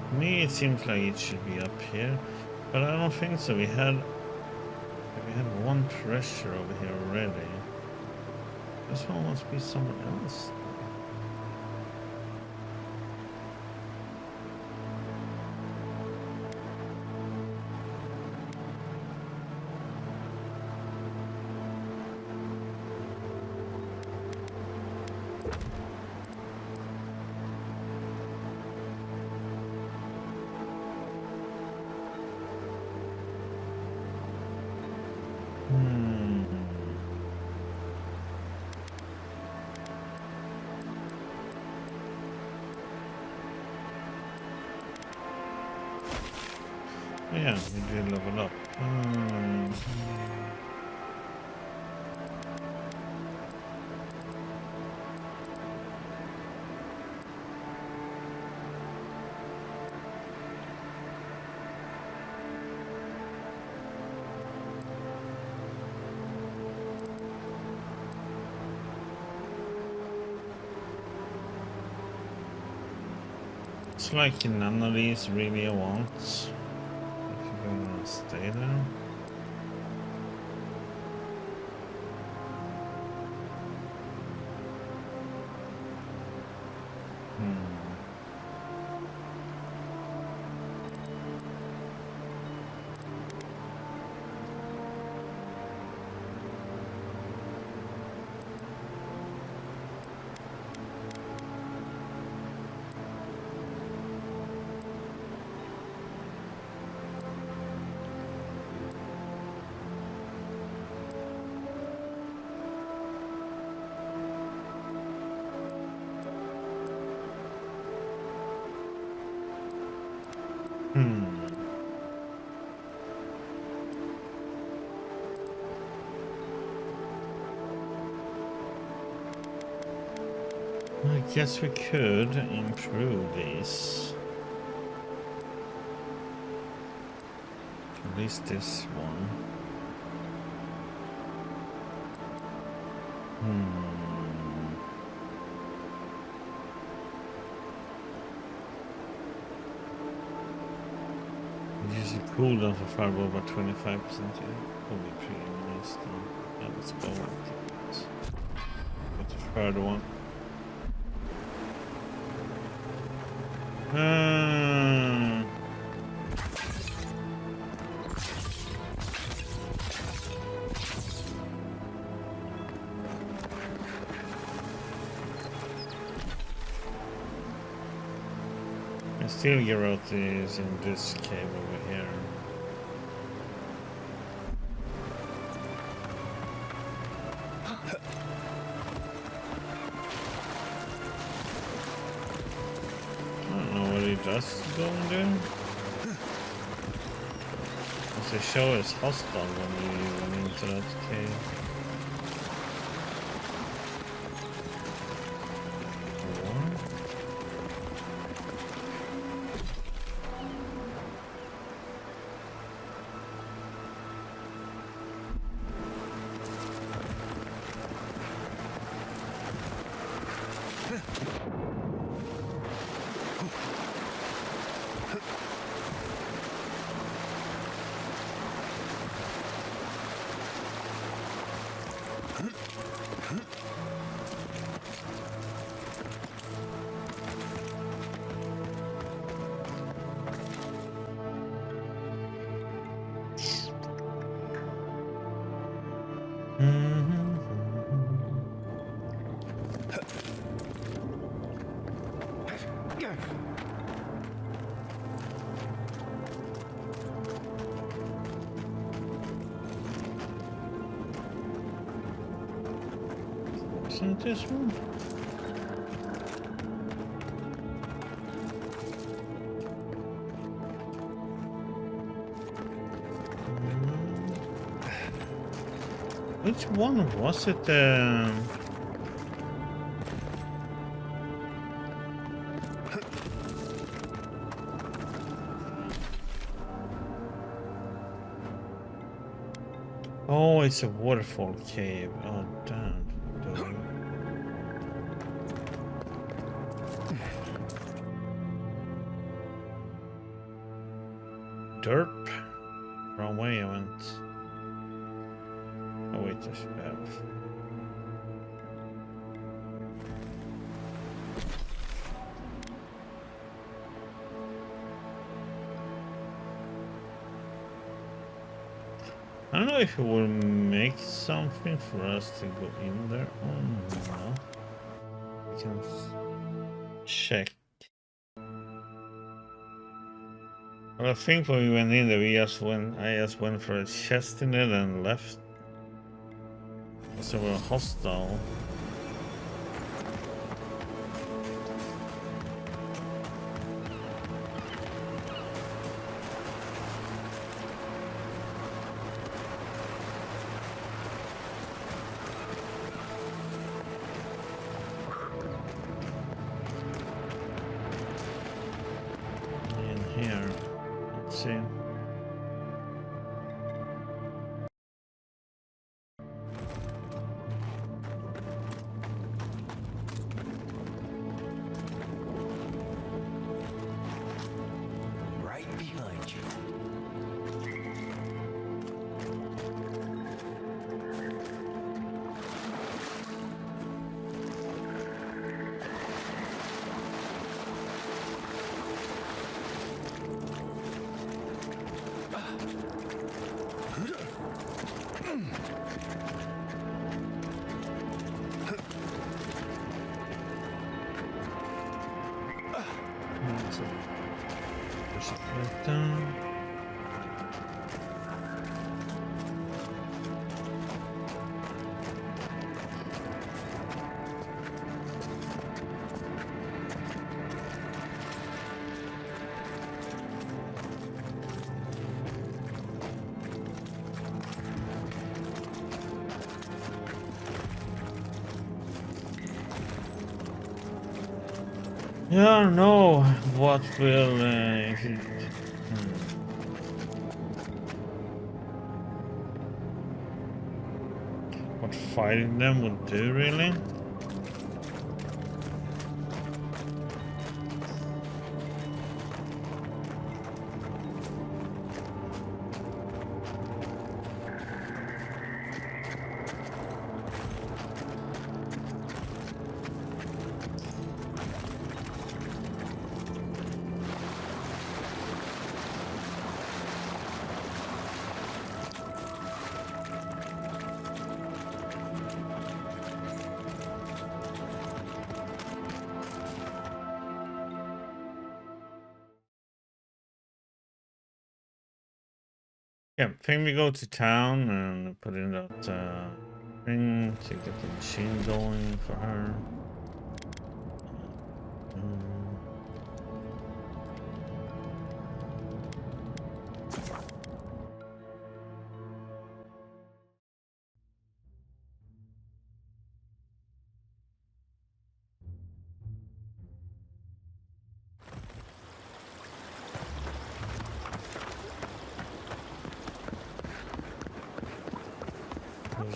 To me, it seems like it should be up here, but I don't think so. We had one treasure over here already. This one must be somewhere else. Yeah, we did level up. It's like none of these really I want. If you're gonna stay there. guess we could improve these. At least this one. Use the cooldown for fireball by 25%. Yeah, will be pretty nice. Yeah, let's go with it. Get the third one. I still Geralt is in this cave over here. I don't know what he does go in there. As the show is hostile when we went into that cave. Isn't this one? Which one was it? Oh, it's a waterfall cave. Oh, damn. Derp. Wrong way I went. Oh wait, I should have. I don't know if it will make something for us to go in there. Oh no. We can check. Well, I think when we went in there, I just went for a chest in it and left. So we're hostile. In here, let's see. Right behind you. Push it right down. Yeah, I don't know what will if it, what fighting them would do really. Yeah, I think we go to town and put in that thing to get the machine going for her.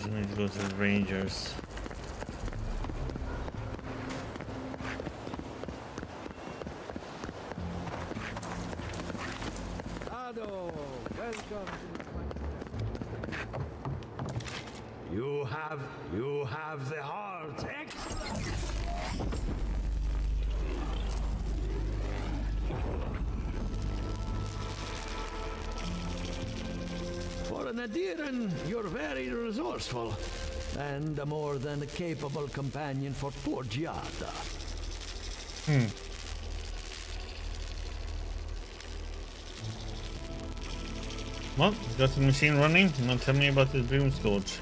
We need to go to the Rangers. Ado, welcome to You have the heart. Excellent. For an Adiran, you're very resourceful, and a more than capable companion for poor Giada. Well, got the machine running. Now tell me about the Dream Scourge.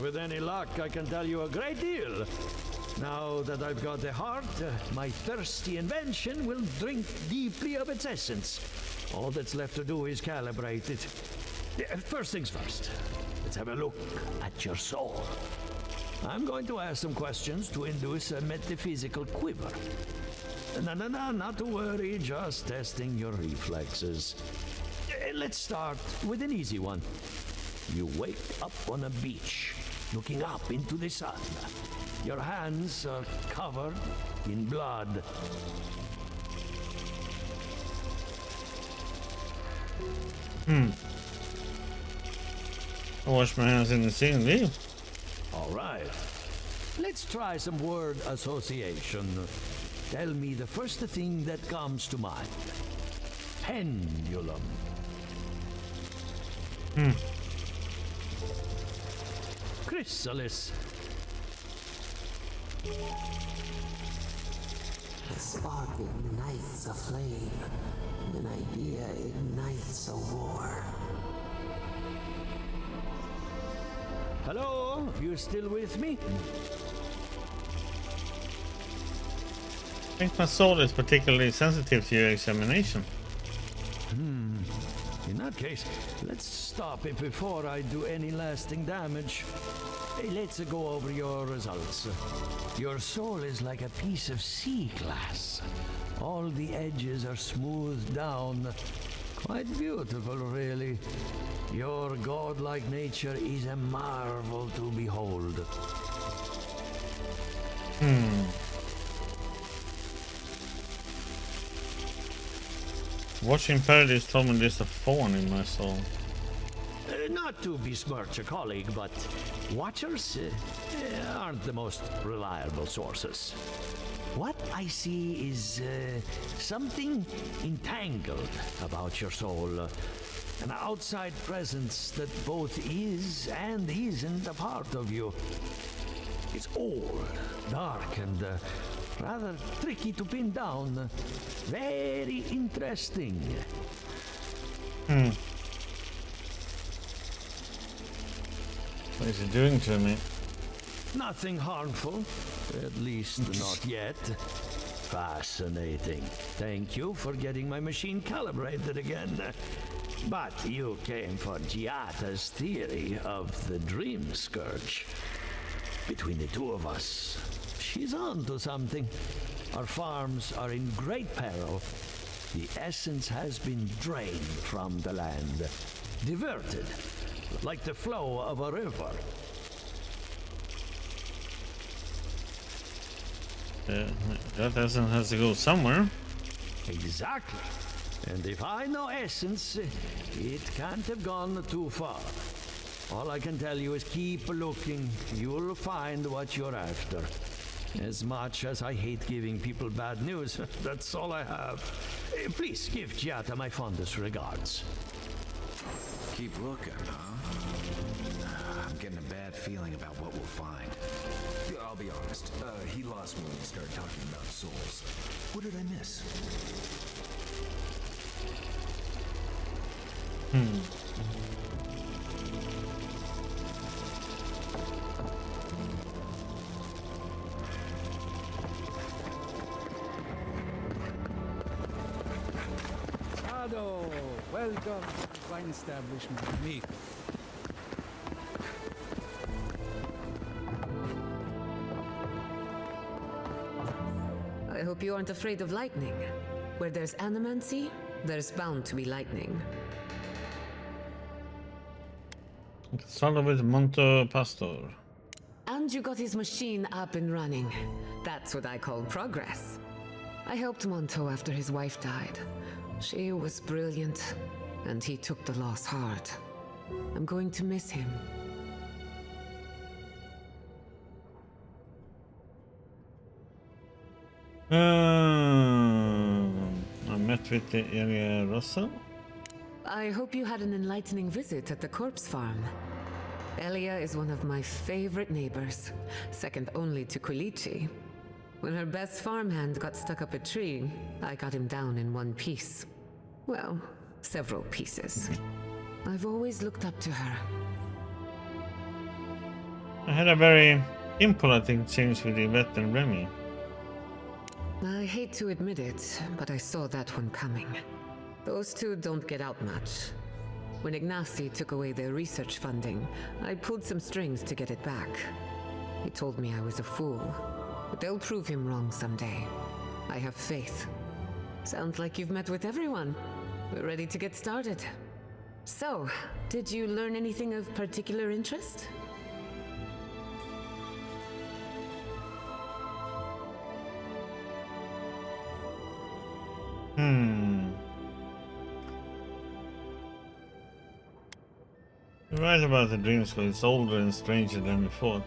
With any luck, I can tell you a great deal. Now that I've got the heart, my thirsty invention will drink deeply of its essence. All that's left to do is calibrate it. First things first, let's have a look at your soul. I'm going to ask some questions to induce a metaphysical quiver. No, not to worry, just testing your reflexes. Let's start with an easy one. You wake up on a beach, looking up into the sun. Your hands are covered in blood. I wash my hands in the same way. All right. Let's try some word association. Tell me the first thing that comes to mind. Pendulum. Chrysalis. A spark ignites a flame. An idea ignites a war. Hello? You still with me? I think my soul is particularly sensitive to your examination. In that case, let's stop it before I do any lasting damage. Hey, let's go over your results. Your soul is like a piece of sea glass. All the edges are smoothed down. Quite beautiful, really. Your godlike nature is a marvel to behold. Watching Paradise told me there's a thorn in my soul. Not to besmirch a colleague, but watchers aren't the most reliable sources. What I see is something entangled about your soul. An outside presence that both is and isn't a part of you. It's old, dark, and rather tricky to pin down. Very interesting. What is it doing to me? Nothing harmful, at least not yet. Fascinating. Thank you for getting my machine calibrated again. But you came for Giata's theory of the Dream Scourge. Between the two of us, she's on to something. Our farms are in great peril. The essence has been drained from the land, diverted, like the flow of a river. That essence has to go somewhere. Exactly. And if I know essence, it can't have gone too far. All I can tell you is keep looking. You'll find what you're after. As much as I hate giving people bad news, that's all I have. Please give Giata my fondest regards. Keep looking, huh? I'm getting a bad feeling about what we'll find. Yeah, I'll be honest. He lost me when he started talking about souls. What did I miss? Ado, welcome to the fine establishment. Me. I hope you aren't afraid of lightning. Where there's animancy, there's bound to be lightning. Started with Monto Pastor. And you got his machine up and running. That's what I call progress. I helped Monto after his wife died. She was brilliant, and he took the loss hard. I'm going to miss him. I met with the area Russell. I hope you had an enlightening visit at the corpse farm. Elia is one of my favorite neighbors, second only to Quilici. When her best farmhand got stuck up a tree, I got him down in one piece. Well, several pieces. I've always looked up to her. I had a very impolite exchange with Yvette and Remy. I hate to admit it, but I saw that one coming. Those two don't get out much. When Ignacy took away their research funding, I pulled some strings to get it back. He told me I was a fool, but they'll prove him wrong someday. I have faith. Sounds like you've met with everyone. We're ready to get started. So, did you learn anything of particular interest? You're right about the dream school. It's older and stranger than we thought.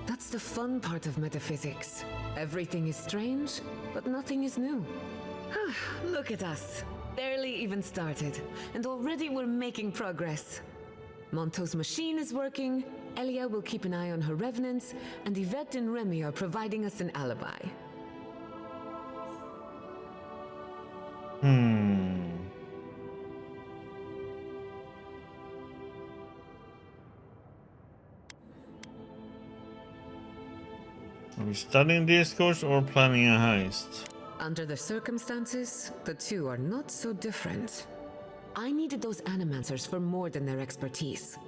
That's the fun part of metaphysics. Everything is strange, but nothing is new. Look at us. Barely even started, and already we're making progress. Monto's machine is working, Elia will keep an eye on her revenants, and Yvette and Remy are providing us an alibi. Are we studying this course or planning a heist? Under the circumstances, the two are not so different. I needed those animancers for more than their expertise.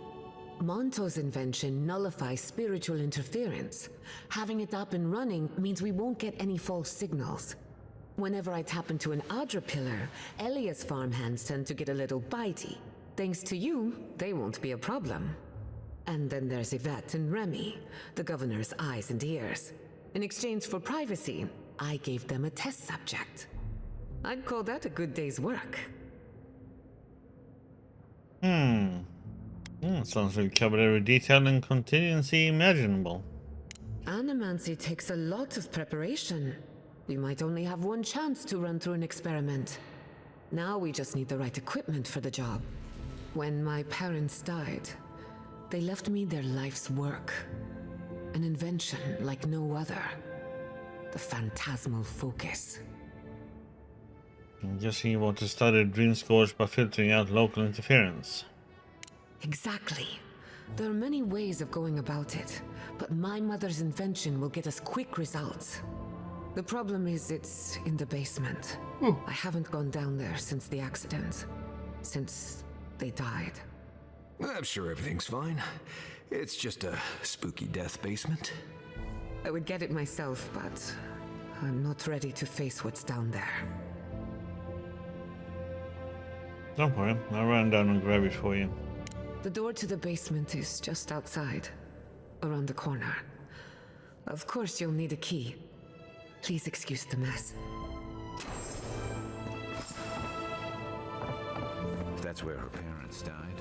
Monto's invention nullifies spiritual interference. Having it up and running means we won't get any false signals. Whenever I tap into an Adra pillar, Elia's farmhands tend to get a little bitey. Thanks to you, they won't be a problem. And then there's Yvette and Remy, the governor's eyes and ears. In exchange for privacy, I gave them a test subject. I'd call that a good day's work. Sounds like we covered every detail and contingency imaginable. Animancy takes a lot of preparation. We might only have one chance to run through an experiment. Now we just need the right equipment for the job. When my parents died, they left me their life's work. An invention like no other. The phantasmal focus. I'm guessing you want to study dream scores by filtering out local interference. Exactly. There are many ways of going about it, but my mother's invention will get us quick results. The problem is it's in the basement. I haven't gone down there since the accident. Since they died. I'm sure everything's fine. It's just a spooky death basement. I would get it myself, but I'm not ready to face what's down there. Don't worry, I'll run down and grab it for you. The door to the basement is just outside, around the corner. Of course you'll need a key. Please excuse the mess. If that's where her parents died,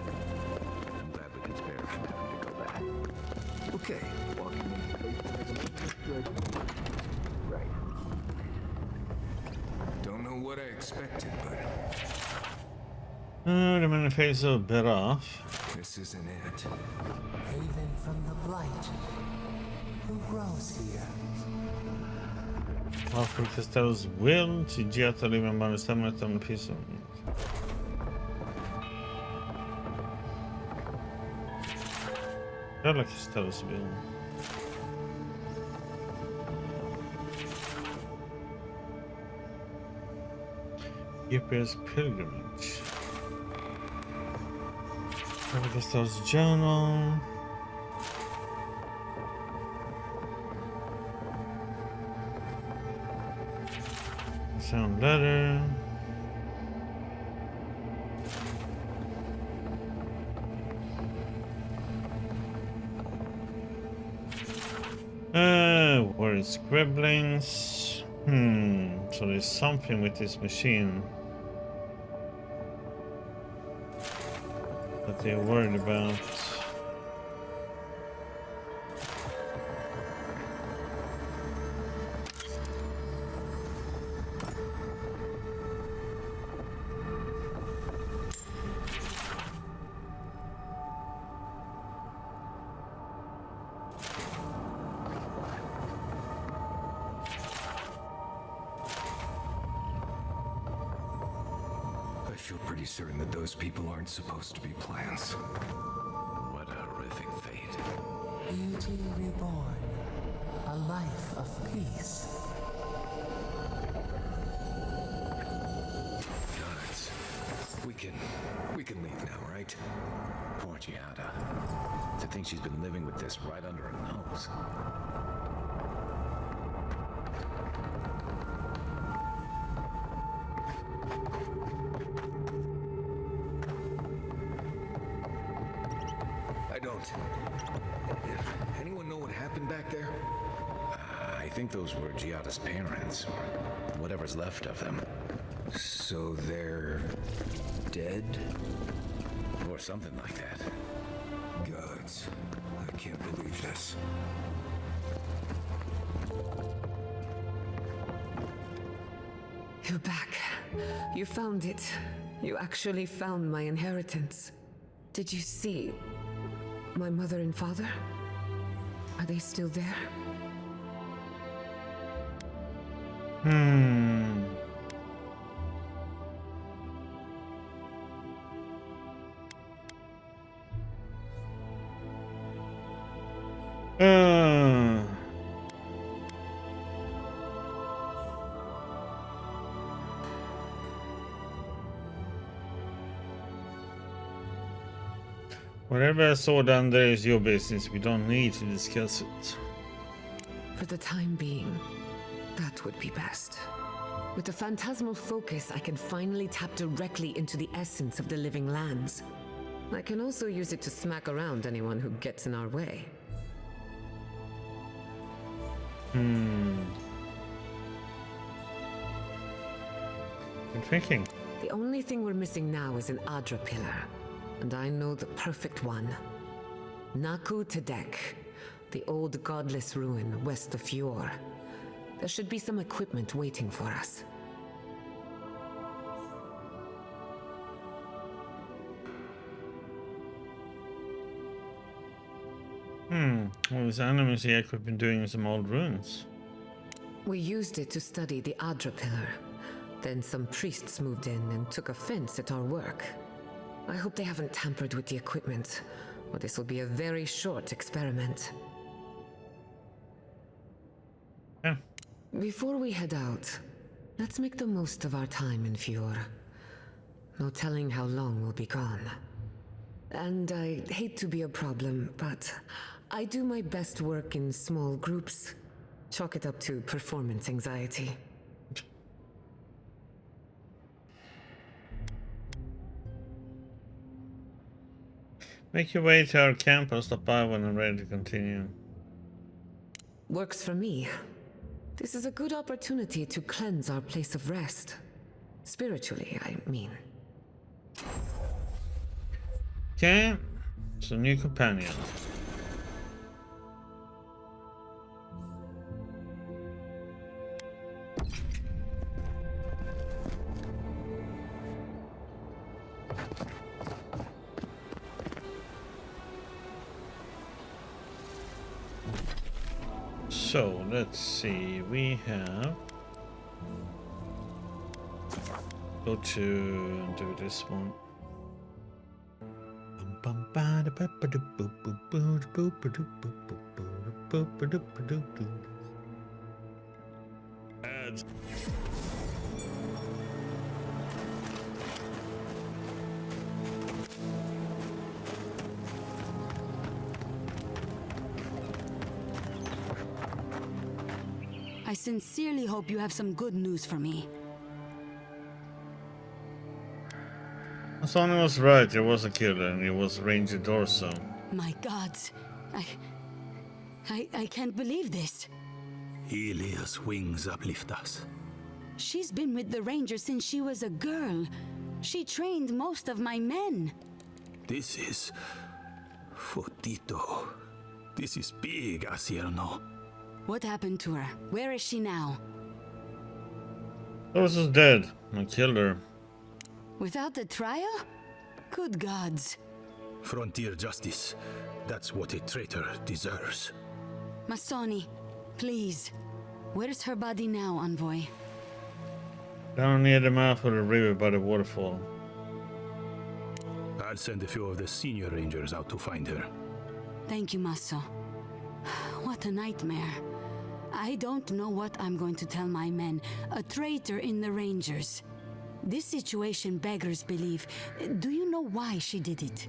I'm glad we can spare from having to go back. Okay. Right. Don't know what I expected, but The manifesto a bit off. this isn't it. Haven from the blight. Who grows here? Varför Kristalls will till Giata liven bara stämmer utan piso. Jävla Kristalls will. Ypres pilgrimage. Kristalls journal. Sound letter. Word scribblings. So there's something with this machine that they're worried about. I feel pretty certain that those people aren't supposed to be plants. What a horrific fate. Beauty reborn. A life of peace. Guards, we can leave now, right? Poor Giada. To think she's been living with this right under her nose. I don't. Anyone know what happened back there? I think those were Giada's parents, or whatever's left of them. So they're dead? Or something like that. Gods, I can't believe this. You're back. You found it. You actually found my inheritance. Did you see my mother and father? Are they still there? Whatever I saw down there is your business. We don't need to discuss it. For the time being, that would be best. With the phantasmal focus, I can finally tap directly into the essence of the living lands. I can also use it to smack around anyone who gets in our way. Good thinking. The only thing we're missing now is an Adra pillar. And I know the perfect one. Naku Tedek, the old godless ruin west of Fjord. There should be some equipment waiting for us. Well, this enemies here could have been doing some old ruins. We used it to study the Adra pillar. Then some priests moved in and took offense at our work. I hope they haven't tampered with the equipment, or this will be a very short experiment. Yeah. Before we head out, let's make the most of our time in Fjord. No telling how long we'll be gone. And I hate to be a problem, but I do my best work in small groups. Chalk it up to performance anxiety. Make your way to our camp and stop by when I'm ready to continue. Works for me. This is a good opportunity to cleanse our place of rest. Spiritually, I mean. Okay, so new companion. So let's see, we have go to do this one. Ads. I sincerely hope you have some good news for me. Sonny was right, there was a killer and it was Ranger Dorso. My gods, I can't believe this. Helia's wings uplift us. She's been with the Rangers since she was a girl. She trained most of my men. This is... Fotito. This is big, Asierno. What happened to her? Where is she now? Dorso's dead. I killed her. Without a trial? Good gods. Frontier justice. That's what a traitor deserves. Masoni, please. Where's her body now, Envoy? Down near the mouth of the river by the waterfall. I'll send a few of the senior rangers out to find her. Thank you, Maso. What a nightmare. I don't know what I'm going to tell my men. A traitor in the Rangers. This situation beggars belief. Do you know why she did it?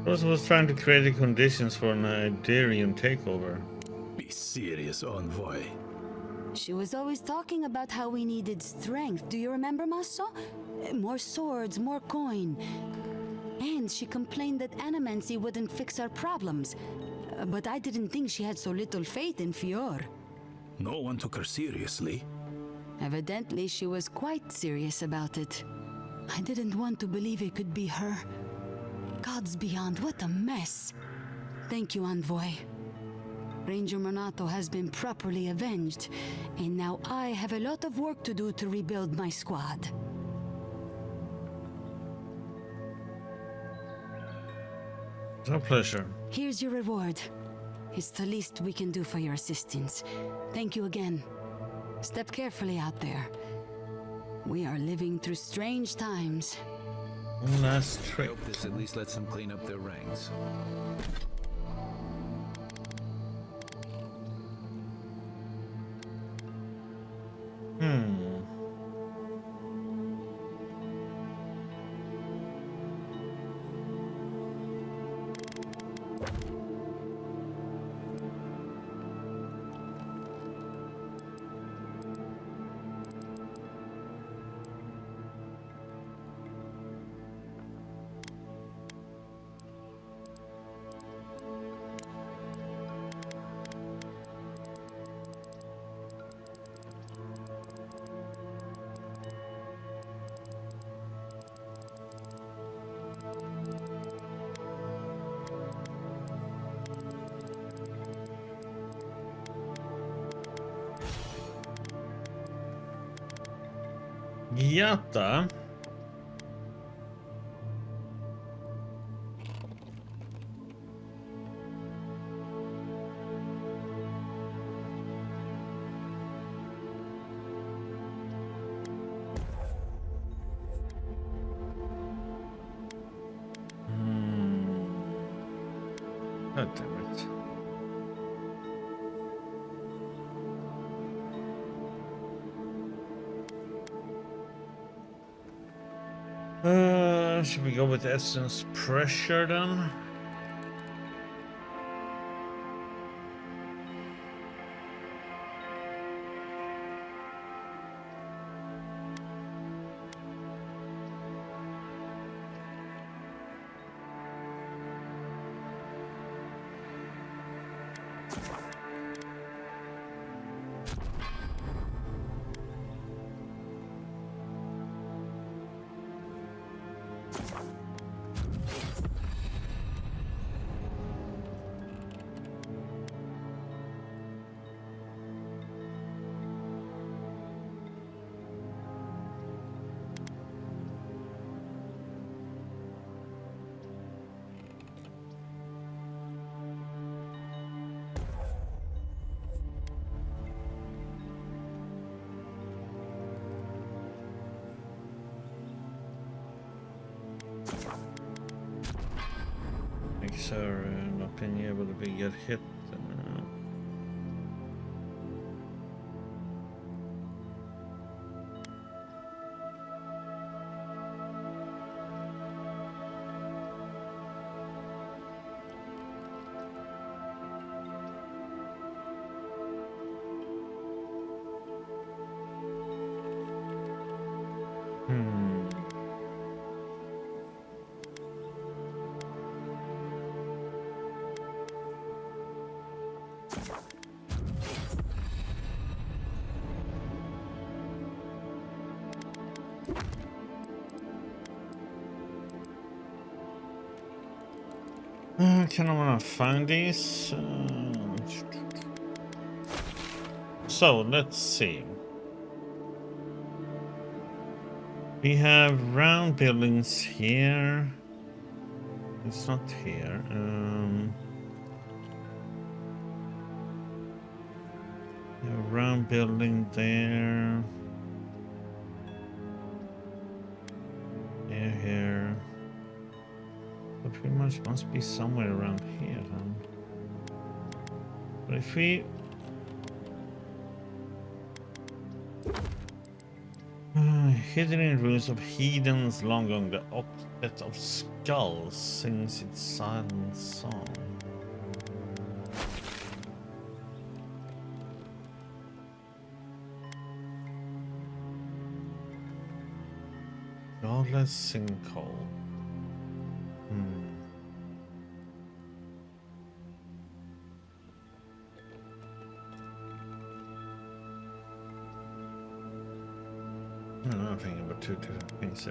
Dorso was trying to create the conditions for an Iberian takeover. Be serious, Envoy. She was always talking about how we needed strength. Do you remember, Maso? More swords, more coin. And she complained that animancy wouldn't fix our problems. But I didn't think she had so little faith in Fior. No one took her seriously. Evidently, she was quite serious about it. I didn't want to believe it could be her. Gods beyond, what a mess. Thank you, Envoy. Ranger Monato has been properly avenged, and now I have a lot of work to do to rebuild my squad. It's a pleasure. Here's your reward. It's the least we can do for your assistance. Thank you again. Step carefully out there. We are living through strange times. One last trick. I hope this at least lets them clean up their ranks. Yatta. God damn it. Should we go with Essence Pressure then? Makes her not being able to get hit. Kind of want to find these. So let's see. We have round buildings here. It's not here. A round building there. Here. But pretty much must be somewhere around here, huh? But if we... hidden in ruins of heathens long ago, the octet of skulls sings its silent song. Godless sinkhole. I'm thinking about two different things.